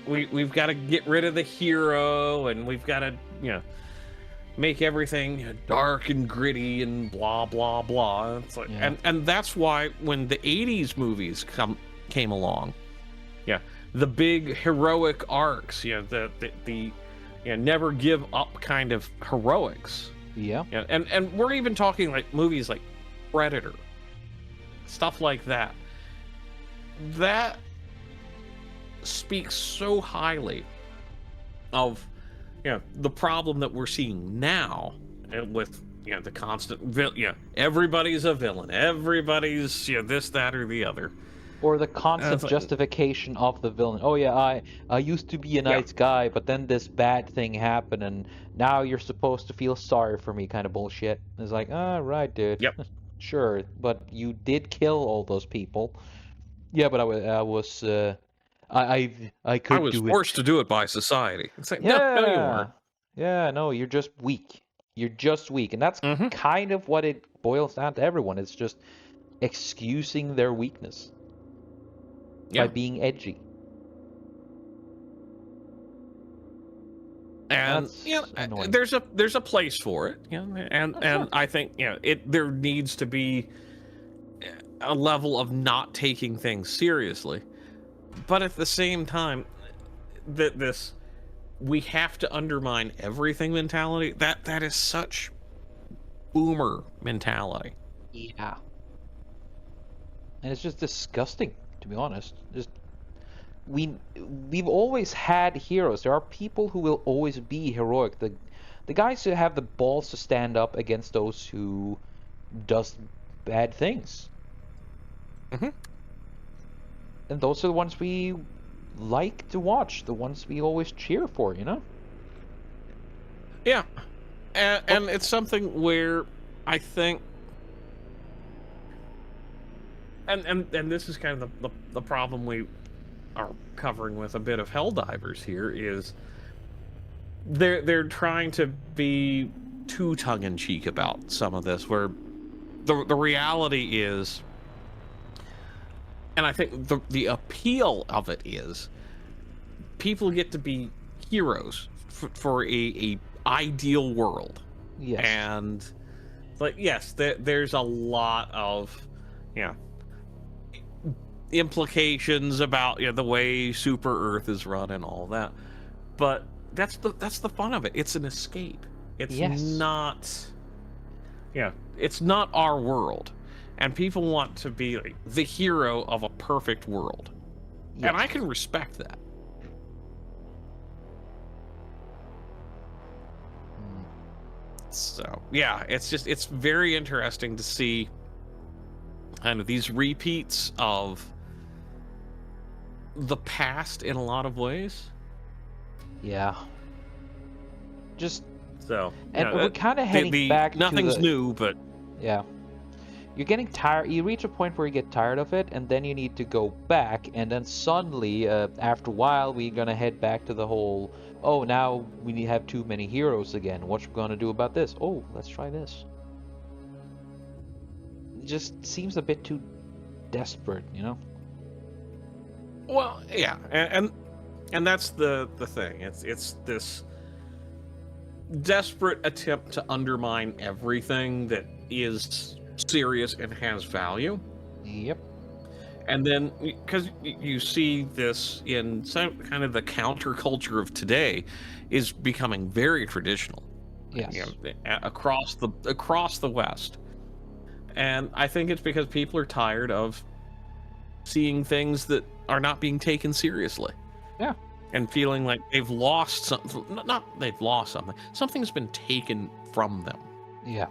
we've got to get rid of the hero and we've got to make everything dark and gritty and blah blah blah. It's like, and that's why when the 80s movies came along, the big heroic arcs, the never give up kind of heroics, and we're even talking like movies like Predator, stuff like that speaks so highly of the problem that we're seeing now with the constant everybody's a villain, everybody's this, that, or the other, Or the constant like, justification of the villain. Oh yeah, I used to be a nice guy, but then this bad thing happened, and now you're supposed to feel sorry for me, kind of bullshit. It's like, right, dude. yep. Sure, but you did kill all those people. Yeah, but I I could was do it. forced to do it by society. It's like, no, you Yeah. weren't. Yeah, no, you're just weak. You're just weak. And that's Mm-hmm. kind of what it boils down to everyone. It's just excusing their weakness by Yeah. being edgy. And That's annoying. there's a place for it, and I think there needs to be a level of not taking things seriously, but at the same time, that this we have to undermine everything mentality, that is such boomer mentality. Yeah. And it's just disgusting, to be honest. Just we we've always had heroes. There are people who will always be heroic. The guys who have the balls to stand up against those who does bad things. Hmm. And those are the ones we like to watch, the ones we always cheer for, you know? Yeah, But and it's something where I think, and this is kind of the problem we are covering with a bit of Helldivers here, is they're trying to be too tongue-in-cheek about some of this, where the reality is, and I think the appeal of it is, people get to be heroes for a ideal world. yes. And like, yes, there's a lot of yeah implications about the way Super Earth is run and all that, but that's the fun of it. It's an escape. It's Yes. not it's not our world, and people want to be like the hero of a perfect world, and Yes. I can respect that. Mm. So yeah, it's very interesting to see kind of these repeats of the past in a lot of ways. Yeah. Just So and we're kind of heading the back to nothing's the new, but yeah. You're getting tired. You reach a point where you get tired of it, and then you need to go back. And then suddenly, after a while, we're gonna head back to the whole. Oh, now we need have too many heroes again. What you gonna do about this? Oh, let's try this. It just seems a bit too desperate, you know? well, yeah, and that's the thing. It's this desperate attempt to undermine everything that is serious and has value. Yep. And then, because you see this in some kind of the counterculture of today, is becoming very traditional, Yes. across the West. And I think it's because people are tired of seeing things that are not being taken seriously, Yeah. and feeling like they've lost something. Not they've lost something. Something's been taken from them. Yeah.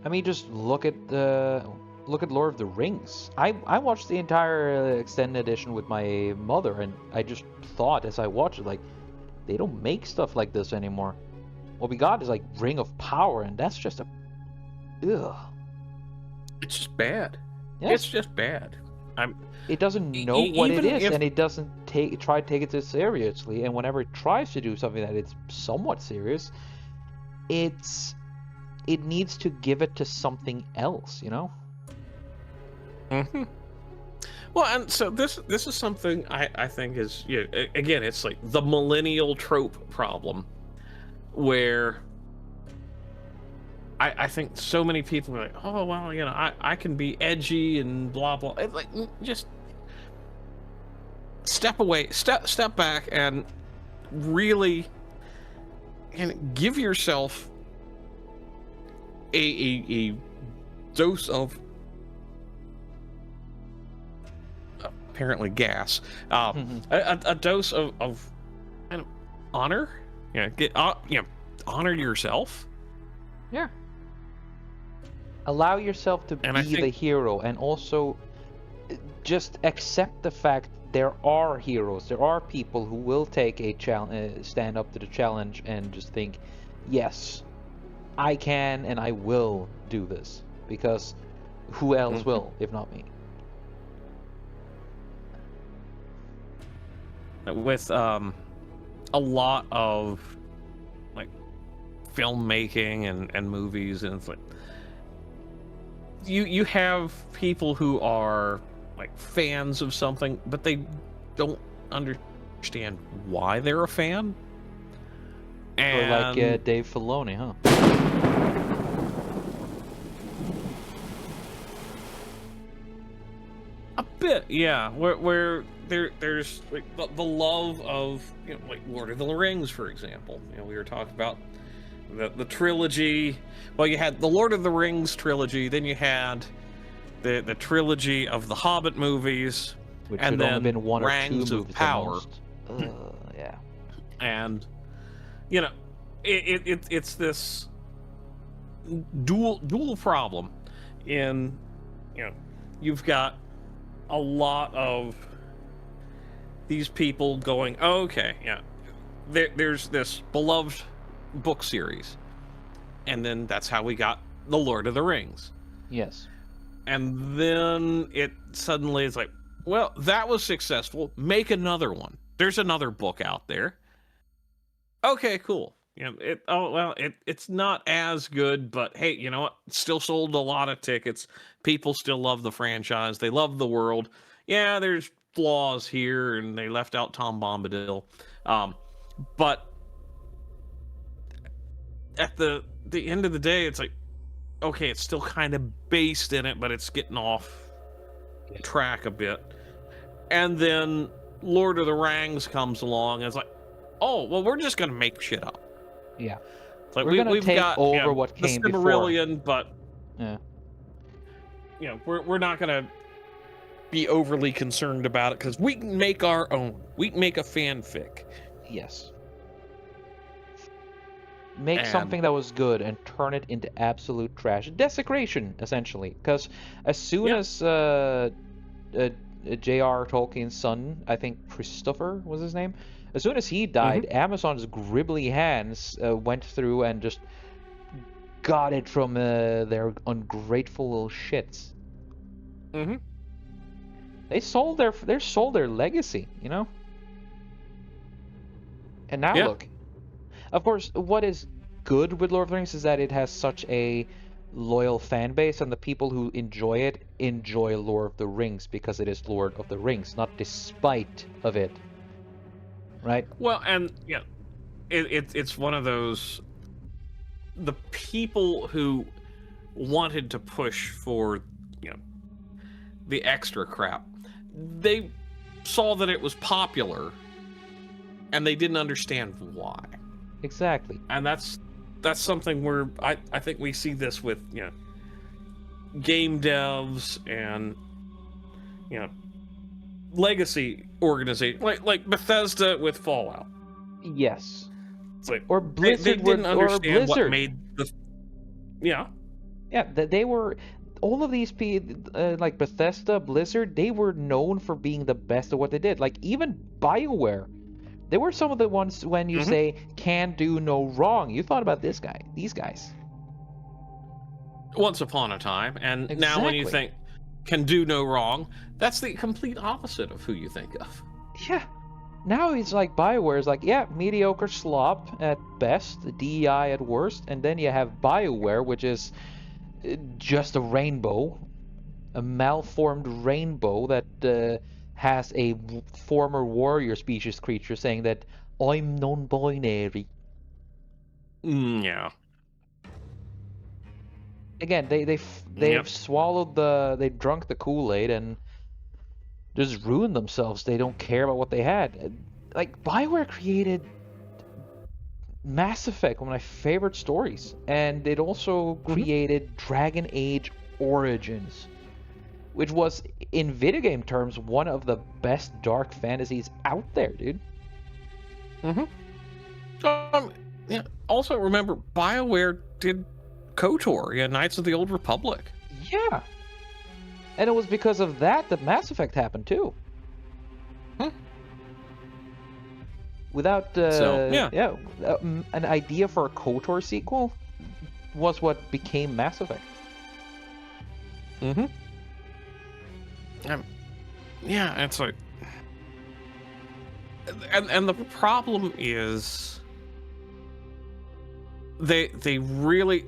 I mean, just look at Lord of the Rings. I watched the entire extended edition with my mother, and I just thought as I watched it, like, they don't make stuff like this anymore. What we got is like Ring of Power, and that's just a ugh. It's just bad. Yeah. It's just bad. I'm It doesn't know what it even is, if and it doesn't try to take it too seriously. And whenever it tries to do something that it's somewhat serious, it needs to give it to something else, you know? Mhm. Well, and so this is something I think is again, it's like the millennial trope problem, where I think so many people are like, oh well, I can be edgy and blah blah. It's like, just step away, step back, and really give yourself a dose of apparently gas, a dose of kind of honor. Honor yourself. Yeah. Allow yourself to And I be the think hero, and also just accept the fact there are heroes. There are people who will take a challenge, stand up to the challenge, and just think, yes, I can and I will do this, because who else Mhm. will if not me? With a lot of like filmmaking and movies, and it's like you have people who are like fans of something, but they don't understand why they're a fan. Or like And Dave Filoni, huh? a bit, yeah. Where there's like the love of, you know, like Lord of the Rings, for example. You know, we were talking about the trilogy. Well, you had the Lord of the Rings trilogy, then you had the trilogy of the Hobbit movies, Which and should only then been one or two Rings of movies at Power. most. Yeah. And you know, it's this dual problem in, you know, you've got a lot of these people going, oh, okay, yeah, there's this beloved book series, and then that's how we got the Lord of the Rings. Yes. And then it suddenly is like, well, that was successful, make another one, there's another book out there. Okay, cool. Yeah, it's not as good, but hey, you know what? It still sold a lot of tickets. People still love the franchise. They love the world. Yeah, there's flaws here, and they left out Tom Bombadil. But at the end of the day, it's like, okay, it's still kind of based in it, but it's getting off track a bit. And then Lord of the Rings comes along, and it's like, oh, well, we're just gonna make shit up. Yeah. Like We're gonna we've take got, you over know, what the came before. Silmarillion, but Yeah. you know, we're not gonna be overly concerned about it because we can make our own. We can make a fanfic. Yes. Make And something that was good and turn it into absolute trash. Desecration, essentially. Because as soon yeah, as J.R. Tolkien's son, I think Christopher was his name, as soon as he died, Amazon's gribbly hands went through and just got it from their ungrateful little shits. mm-hmm. They sold their legacy, you know? And now Yeah. look. Of course, what is good with Lord of the Rings is that it has such a loyal fan base, and the people who enjoy it enjoy Lord of the Rings because it is Lord of the Rings, not despite of it. Right? Well, and yeah, it's one of those, the people who wanted to push for, you know, the extra crap. They saw that it was popular, and they didn't understand why. Exactly. And that's something where I think we see this with, you know, game devs and, you know, legacy organization like Bethesda with Fallout. Yes. It's like Or they Blizzard didn't or understand what Blizzard. made the yeah. Yeah, they were all of these like Bethesda, Blizzard, they were known for being the best at what they did. Like even BioWare, they were some of the ones when you say can do no wrong. You thought about these guys. Once upon a time, and Exactly. now when you think can do no wrong, that's the complete opposite of who you think of. Yeah. Now it's like BioWare is like, yeah, mediocre slop at best, DEI at worst, and then you have BioWare, which is just a rainbow, a malformed rainbow that has a former warrior species creature saying that I'm non-binary. Yeah. Again, they've swallowed they've drunk the Kool-Aid and just ruined themselves. They don't care about what they had. Like BioWare created Mass Effect, one of my favorite stories, and it also created Dragon Age Origins, which was, in video game terms, one of the best dark fantasies out there, dude. Yeah. Also, remember, BioWare did KOTOR, yeah, Knights of the Old Republic. Yeah. And it was because of that Mass Effect happened, too. Without, an idea for a KOTOR sequel was what became Mass Effect. Yeah, it's like... And the problem is... They really...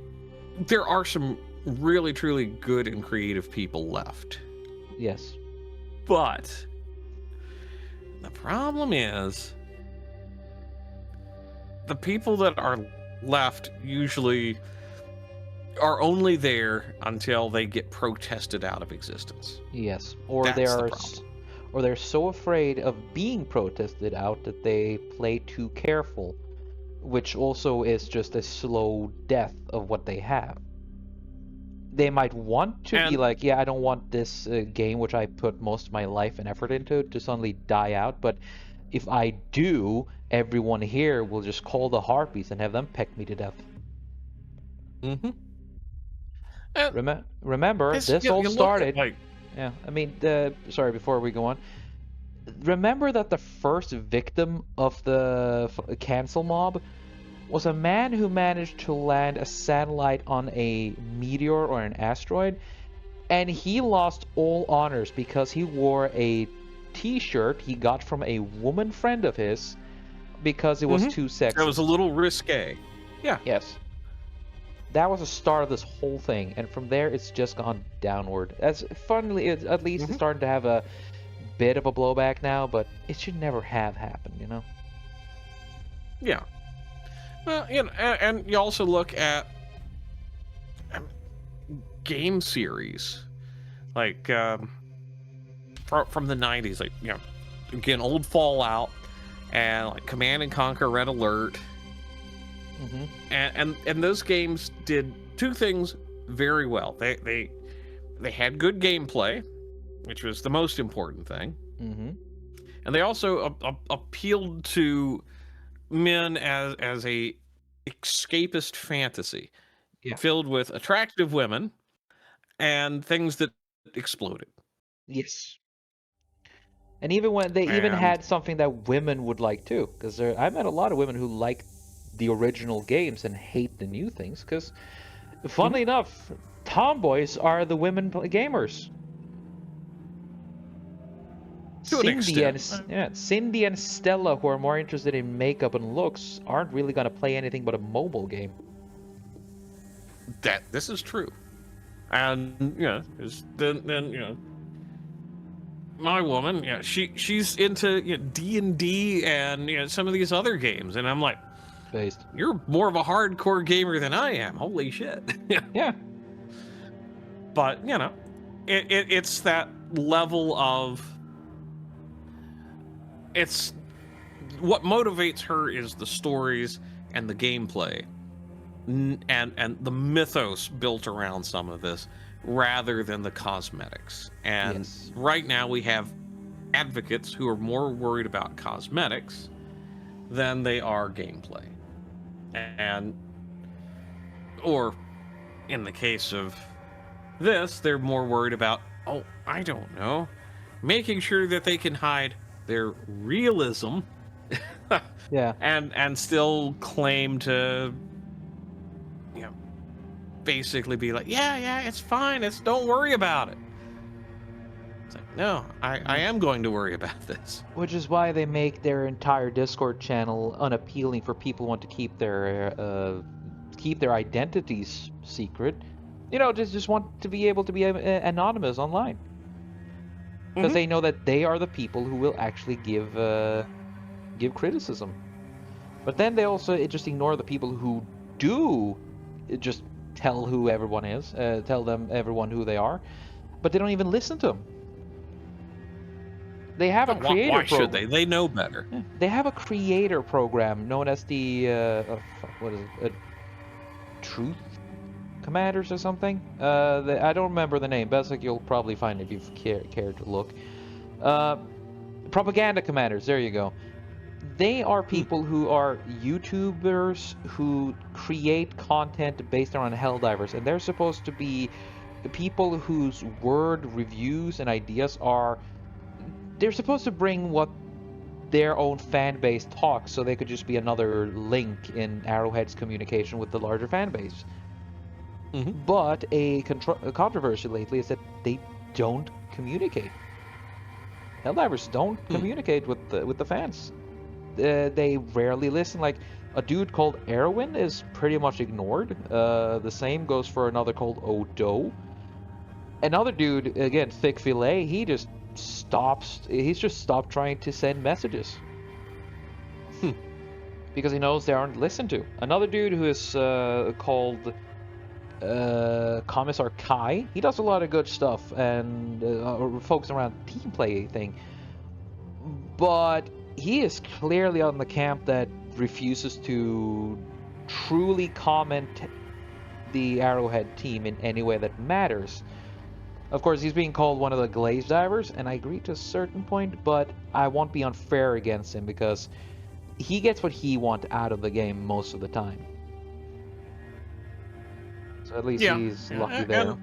There are some really, truly good and creative people left. Yes. But... The problem is the people that are left usually are only there until they get protested out of existence. Yes, or they That's the are, problem. or they're so afraid of being protested out that they play too careful, which also is just a slow death of what they have. They might want to be And like, yeah, I don't want this game, which I put most of my life and effort into, to suddenly die out. But if I do, everyone here will just call the harpies and have them peck me to death. mm-hmm. And Remember, this this all you look at started. like Yeah, I mean, sorry, before we go on, remember that the first victim of the cancel mob was a man who managed to land a satellite on a meteor or an asteroid, and he lost all honors because he wore a t-shirt he got from a woman friend of his because it was mm-hmm. too It was a sexist. little risque. Yeah. Yes. That was the start of this whole thing, and from there it's just gone downward. As funnily, at least it's Mm-hmm. starting to have a bit of a blowback now, but it should never have happened, you know? Yeah. Well, you know, and you also look at um, game series like from the 90s, like, you know, again, old Fallout and like Command and Conquer Red Alert. Mm-hmm. And those games did two things very well. They had good gameplay, which was the most important thing. Mm-hmm. And they also appealed to men as a escapist fantasy Yeah. filled with attractive women and things that exploded. Yes. And even when they even And had something that women would like too, because I met a lot of women who like the original games and hate the new things. Because, mhm, funnily enough, tomboys are the women gamers. to an Cindy and extent, yeah, Cindy and Stella, who are more interested in makeup and looks, aren't really gonna play anything but a mobile game. that this is true. And you know, then you know, my woman, yeah, she's into, you know, D&D and, you know, some of these other games, and I'm like, Based. you're more of a hardcore gamer than I am. Holy shit. Yeah. But you know, it's that level of, it's what motivates her is the stories and the gameplay, and the mythos built around some of this rather than the cosmetics. And Yes. right now we have advocates who are more worried about cosmetics than they are gameplay. And or in the case of this, they're more worried about, oh, I don't know, making sure that they can hide their realism Yeah. and still claim to, you know, basically be like, yeah, it's fine, it's, don't worry about it. It's like, no, I am going to worry about this. Which is why they make their entire Discord channel unappealing for people who want to keep their identities secret. You know, just want to be able to be anonymous online because Hmm. they know that they are the people who will actually give criticism. But then they also just ignore the people who do just tell who everyone is, tell them everyone who they are, but they don't even listen to them. They have a creator Why should program. they know better. Yeah, they have a creator program known as the what is it? Truth Commanders or something. I don't remember the name. Besic, you'll probably find it if you care to look. Uh, Propaganda Commanders. There you go. They are Hmm. people who are YouTubers who create content based around Helldivers, and they're supposed to be the people whose word reviews and ideas are. They're supposed to bring what their own fan base talks, so they could just be another link in Arrowhead's communication with the larger fan base. Hmm. But a controversy lately is that they don't communicate. Helldivers don't Hmm. communicate with the fans. They rarely listen. Like a dude called Erwin is pretty much ignored. The same goes for another called Odo. Another dude, again, Thick Fillet, he just he's just stopped trying to send messages Hmm. because he knows they aren't listened to. Another dude who is called Commissar Kai, he does a lot of good stuff and focus around team play thing, but he is clearly on the camp that refuses to truly comment the Arrowhead team in any way that matters. Of course, he's being called one of the glaze divers, and I agree to a certain point, but I won't be unfair against him because he gets what he wants out of the game most of the time. So at least Yeah, he's yeah, lucky there. and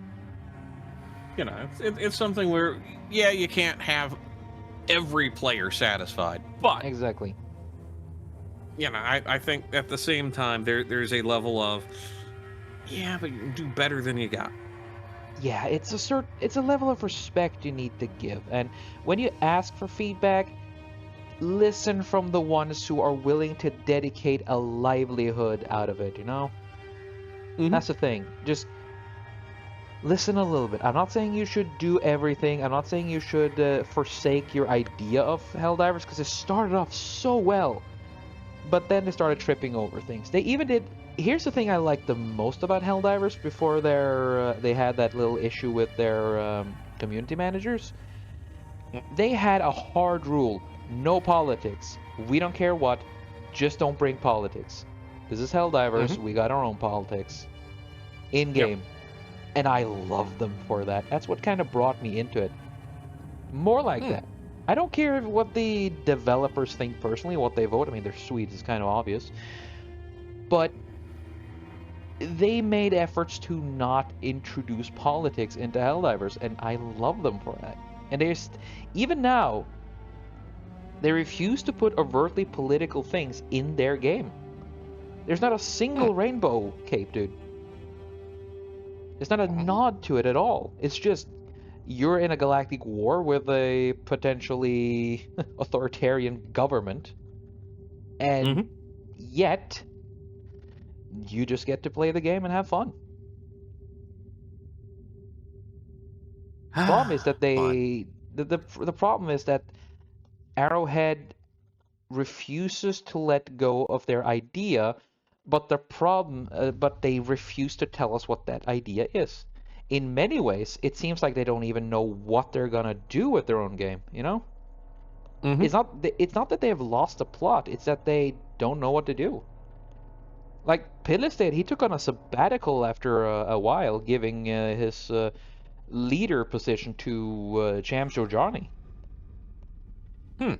you know, it's something where, yeah, you can't have every player satisfied, but Exactly. you know, I think at the same time there's a level of, yeah, but you can do better than you got. Yeah, it's a level of respect you need to give. And when you ask for feedback, listen from the ones who are willing to dedicate a livelihood out of it, you know? Mm-hmm. That's the thing. Just listen a little bit. I'm not saying you should do everything. I'm not saying you should forsake your idea of Helldivers because it started off so well. But then they started tripping over things. They even did. Here's the thing I like the most about Helldivers before they had that little issue with their community managers. They had a hard rule: no politics. We don't care what, just don't bring politics. This is Helldivers. Mm-hmm. We got our own politics in Yep. game, and I love them for that. That's what kind of brought me into it. More like Hmm. that. I don't care what the developers think personally, what they vote. I mean, they're Swedes, it's kind of obvious. But they made efforts to not introduce politics into Helldivers, and I love them for that. And even now, they refuse to put overtly political things in their game. There's not a Hmm. single rainbow cape, dude. There's not a Well, nod to it at all. It's just you're in a galactic war with a potentially authoritarian government, and mm-hmm. yet you just get to play the game and have fun. Problem is that Fun. the problem is that Arrowhead refuses to let go of their idea, but they refuse to tell us what that idea is. In many ways, it seems like they don't even know what they're gonna do with their own game, you know? Mm-hmm. It's not that they have lost the plot, it's that they don't know what to do. Like Pillestate, he took on a sabbatical after a while, giving his leader position to Chamcho Johnny. Hmm.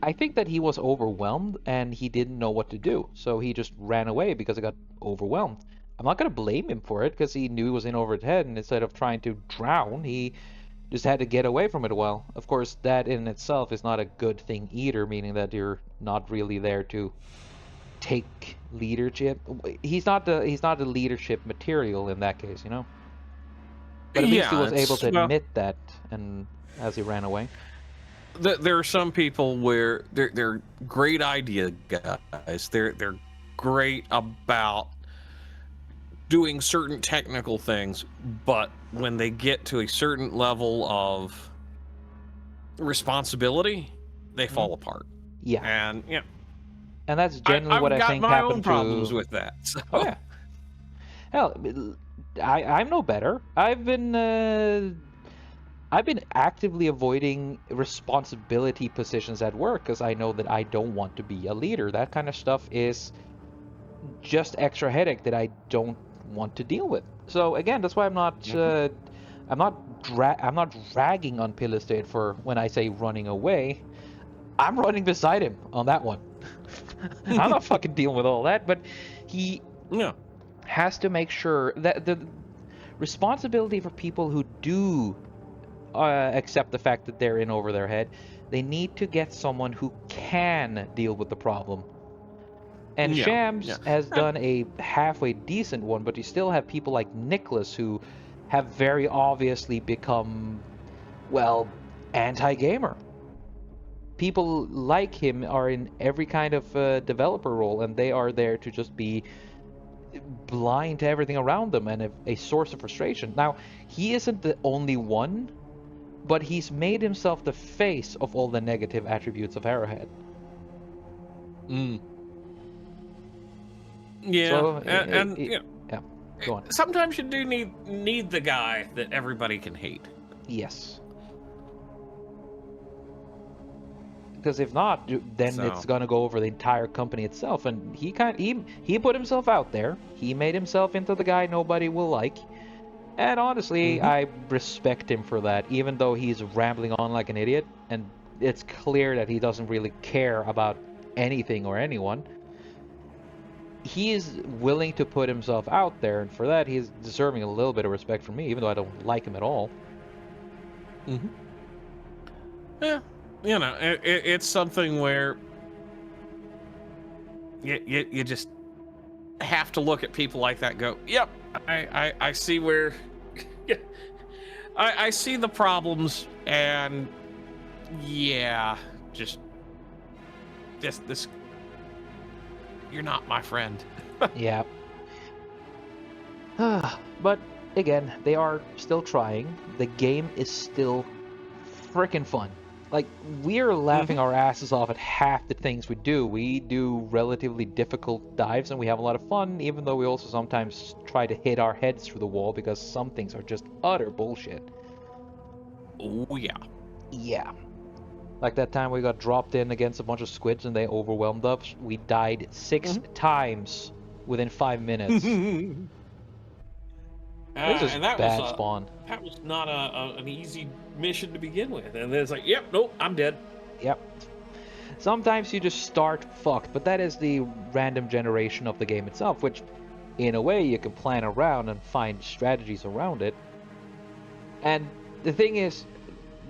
I think that he was overwhelmed and he didn't know what to do, so he just ran away because he got overwhelmed. I'm not going to blame him for it because he knew he was in over his head, and instead of trying to drown, he just had to get away from it a while. Of course, that in itself is not a good thing either, meaning that you're not really there to take leadership. He's not the leadership material in that case, you know. But at least he Yeah, was able it's to well, admit that, and as he ran away. there are some people where they're great idea guys. They're great about doing certain technical things, but when they get to a certain level of responsibility, they Hmm. fall apart. Yeah, And yeah, and that's generally what I've I got think my own happened problems to. with that. Oh So yeah, hell, I'm no better. I've been actively avoiding responsibility positions at work because I know that I don't want to be a leader. That kind of stuff is just extra headache that I don't want to deal with. So again, that's why mhm. I'm not dragging on Pillar State for when I say running away. I'm running beside him on that one. I'm not fucking dealing with all that, but he Yeah. has to make sure that the responsibility for people who do accept the fact that they're in over their head, they need to get someone who can deal with the problem. And Yeah. Yeah. Shams has done a halfway decent one, but you still have people like Nicholas who have very obviously become, well, anti-gamer. People like him are in every kind of developer role, and they are there to just be blind to everything around them and a source of frustration. Now, he isn't the only one, but he's made himself the face of all the negative attributes of Arrowhead. Mm. Yeah, So, and you know, yeah, go on. sometimes you do need the guy that everybody can hate. Yes. Because if not, then So. it's gonna go over the entire company itself. And he put himself out there. He made himself into the guy nobody will like. And honestly, Hmm. I respect him for that, even though he's rambling on like an idiot, and it's clear that he doesn't really care about anything or anyone. He is willing to put himself out there, and for that, he's deserving a little bit of respect from me, even though I don't like him at all. Hmm. Yeah, you know, it's something where you just have to look at people like that. And go, yep, I see where. Yeah, I see the problems, and yeah, just this. You're not my friend. Yeah. But again, they are still trying. The game is still freaking fun. Like, we're laughing Hmm. our asses off at half the things we do. We do relatively difficult dives and we have a lot of fun, even though we also sometimes try to hit our heads through the wall because some things are just utter bullshit. Oh yeah. Yeah. Like that time we got dropped in against a bunch of squids and they overwhelmed us. We died 6 times within 5 minutes. It was just And that bad spawn. was not an easy mission to begin with. And then it's like, yep, nope, I'm dead. Yep. Sometimes you just start fucked, but that is the random generation of the game itself, which in a way you can plan around and find strategies around it. And the thing is,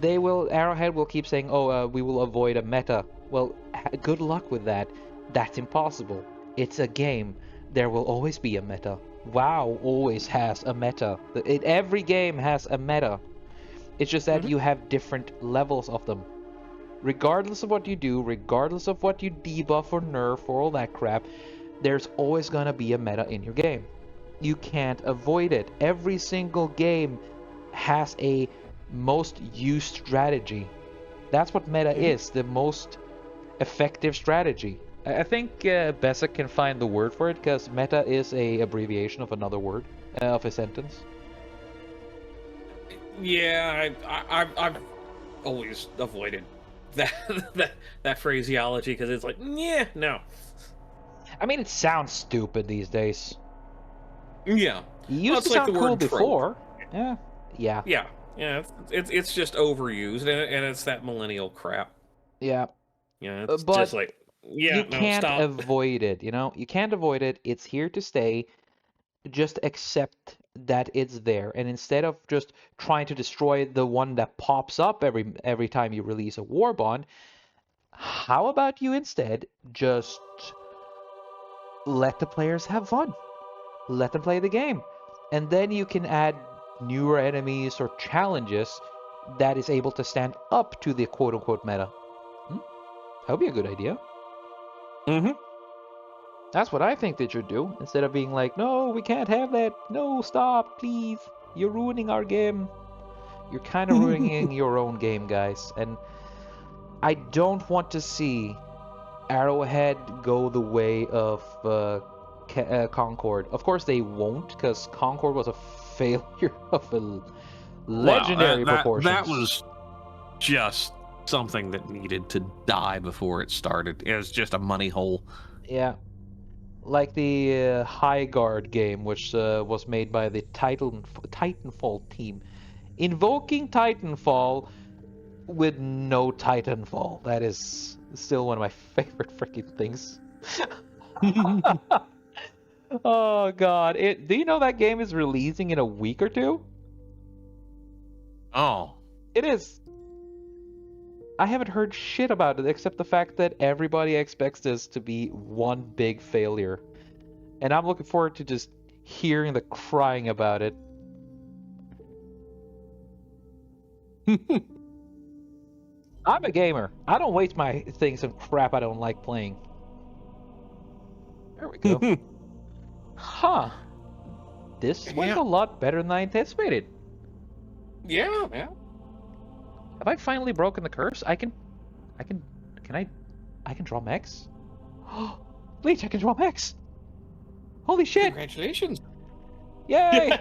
Arrowhead will keep saying, "Oh, we will avoid a meta." Well, good luck with that. That's impossible. It's a game. There will always be a meta. WoW always has a meta. Every game has a meta. It's just that Hmm. you have different levels of them. Regardless of what you do, regardless of what you debuff or nerf or all that crap, there's always gonna be a meta in your game. You can't avoid it. Every single game has a most used strategy. That's what meta Hmm. is, the most effective strategy. I think Bessa can find the word for it because meta is a abbreviation of another word of a sentence. Yeah, I've always avoided that that phraseology because it's like, yeah, no, I mean, it sounds stupid these days. yeah. It Well, used to it's like the sound cool word trope. before. Yeah. Yeah. Yeah, yeah. It's just overused, and it's that millennial crap. Yeah. Yeah, it's just But like, yeah, you no, can't stop. avoid it, you know? You can't avoid it. It's here to stay. Just accept that it's there. And instead of just trying to destroy the one that pops up every time you release a war bond, how about you instead just let the players have fun? Let them play the game. And then you can add newer enemies or challenges that is able to stand up to the quote unquote meta. Hmm? That would be a good idea. Hmm. That's what I think they should do, instead of being like, no, we can't have that. No, stop, please. You're ruining our game. You're kind of ruining your own game, guys. And I don't want to see Arrowhead go the way of Concord. Of course, they won't, because Concord was a failure of Well, legendary that proportions. was just something that needed to die before it started. It was just a money hole. Yeah, like the High Guard game, which was made by the Titanfall team. Invoking Titanfall with no Titanfall. That is still one of my favorite freaking things. Oh god. Do you know that game is releasing in a week or two? Oh. It is. I haven't heard shit about it except the fact that everybody expects this to be one big failure. And I'm looking forward to just hearing the crying about it. I'm a gamer. I don't waste my things on crap I don't like playing. There we go. Huh. This went Yeah. a lot better than I anticipated. Yeah, yeah. Have I finally broken the curse? I can draw mechs? Bleach, I can draw mechs! Holy shit! Congratulations. Yay!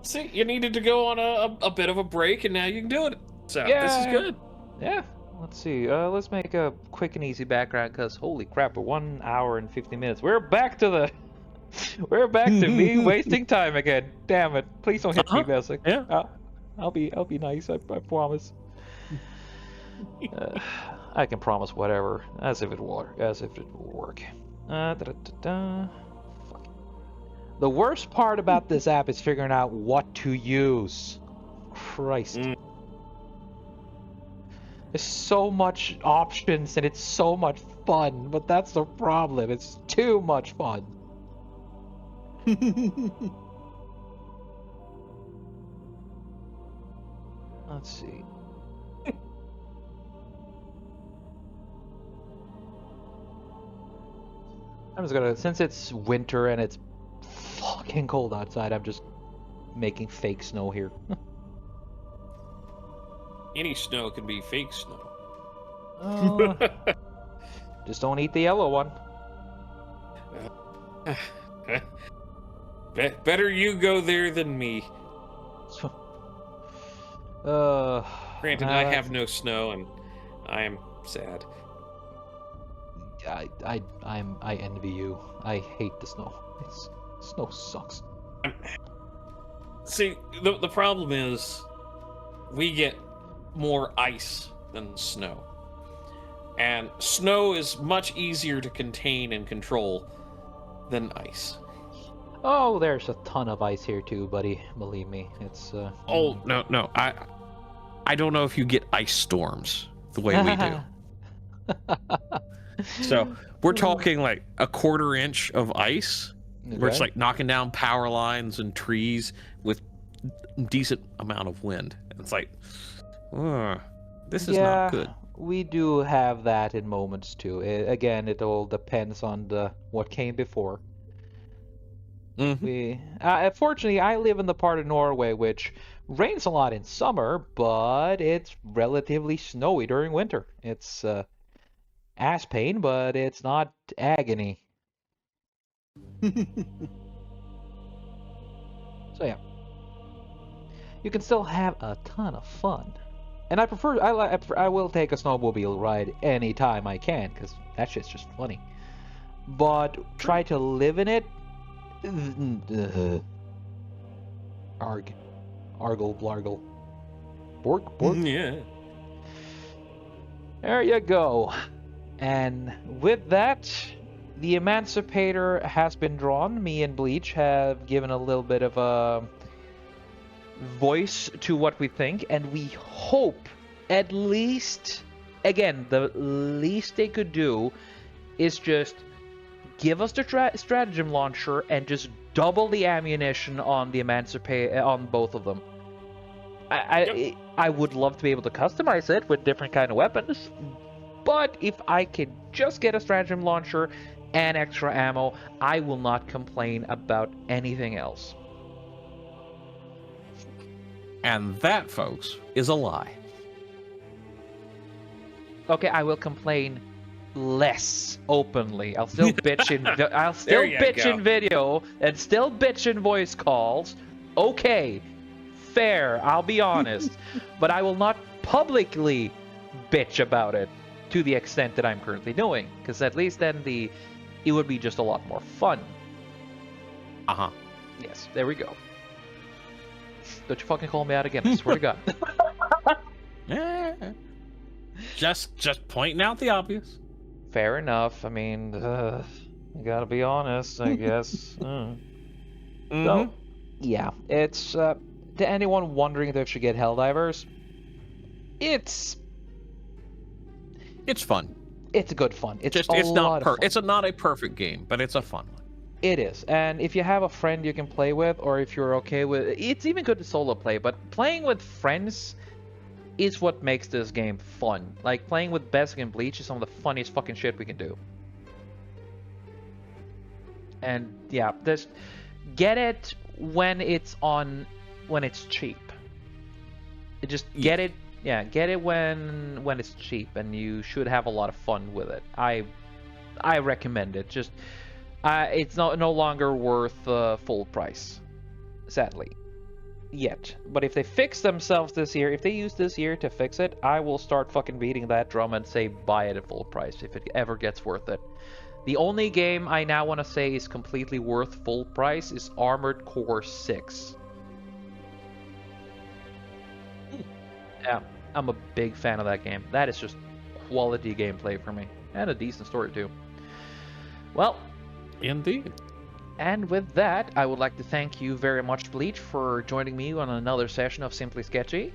See, you needed to go on a bit of a break, and now you can do it. So this is Yay! good. Yeah. Let's see. Let's make a quick and easy background, because holy crap, we're 1 hour and 50 minutes. We're back to the... We're back to me wasting time again. Damn it. Please don't hit me, Basic. Yeah. I'll be nice, I promise. I can promise whatever, as if it will work. Fuck. The worst part about this app is figuring out what to use. Christ. There's so much options and it's so much fun, but that's the problem. It's too much fun. Let's see. I'm just gonna, since it's winter and it's fucking cold outside, I'm just making fake snow here. Any snow can be fake snow. Just don't eat the yellow one. Better you go there than me. Granted, I have no snow, and I am sad. I envy you. I hate the snow. Snow sucks. See, the problem is, we get more ice than snow. And snow is much easier to contain and control than ice. Oh, there's a ton of ice here too, buddy. Believe me, it's. Oh no! I don't know if you get ice storms the way we do. So we're talking like a 1/4 inch of ice, where it's like knocking down power lines and trees with decent amount of wind. It's like, this is not good. We do have that in moments too. Again, it all depends on what came before. Fortunately, I live in the part of Norway which rains a lot in summer, but it's relatively snowy during winter. It's ass pain, but it's not agony. So yeah, you can still have a ton of fun. And I will take a snowmobile ride anytime I can, because that shit's just funny. But try to live in it. Argle blargle. Bork. Yeah. There you go. And with that, the Emancipator has been drawn. Me and Bleach have given a little bit of a voice to what we think, and we hope at least, again, the least they could do is just give us the stratagem launcher and just double the ammunition on the Emancipator, on both of them. I would love to be able to customize it with different kind of weapons, but if I could just get a stratagem launcher and extra ammo, I will not complain about anything else. And that, folks, is a lie. Okay, I will complain less openly. I'll still bitch in in video and still bitch in voice calls. Okay, fair. I'll be honest, but I will not publicly bitch about it to the extent that I'm currently doing, because at least then it would be just a lot more fun. Yes, there we go. Don't you fucking call me out again, I swear to God. Yeah. Just pointing out the obvious. Fair enough. I mean, you gotta be honest, I guess. So, yeah, it's to anyone wondering if they should get Helldivers, it's fun. It's good fun. It's not a perfect game, but it's a fun one. It is, and if you have a friend you can play with, or if you're okay with it's even good to solo play, but playing with friends is what makes this game fun. Like, playing with Besic and Bleach is some of the funniest fucking shit we can do. And yeah, just get it when it's cheap. Just get it. Yeah, get it when it's cheap, and you should have a lot of fun with it. I recommend it. Just it's no longer worth full price, sadly. Yet. But if they fix themselves this year, if they use this year to fix it, I will start fucking beating that drum and say buy it at full price if it ever gets worth it. The only game I now want to say is completely worth full price is Armored Core 6. Yeah, I'm a big fan of that game. That is just quality gameplay for me. And a decent story too. Well, Indeed. and with that, I would like to thank you very much, Bleach, for joining me on another session of Simply Sketchy.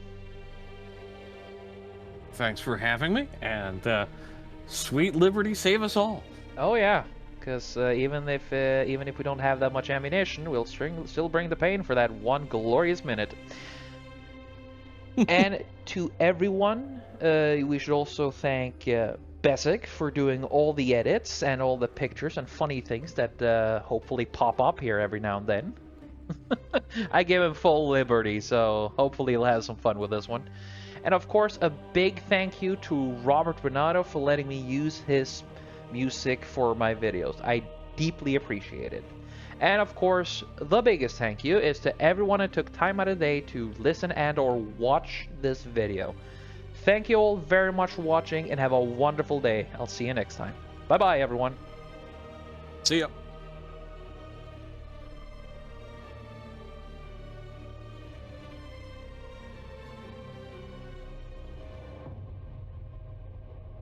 Thanks for having me, and sweet liberty save us all. Oh yeah, because even if we don't have that much ammunition, we'll still bring the pain for that one glorious minute. And to everyone, we should also thank Besic for doing all the edits and all the pictures and funny things that hopefully pop up here every now and then. I gave him full liberty, so hopefully he'll have some fun with this one. And of course, a big thank you to Robert Renato for letting me use his music for my videos. I deeply appreciate it. And of course, the biggest thank you is to everyone who took time out of the day to listen and or watch this video. Thank you all very much for watching and have a wonderful day. I'll see you next time. Bye bye everyone. See ya.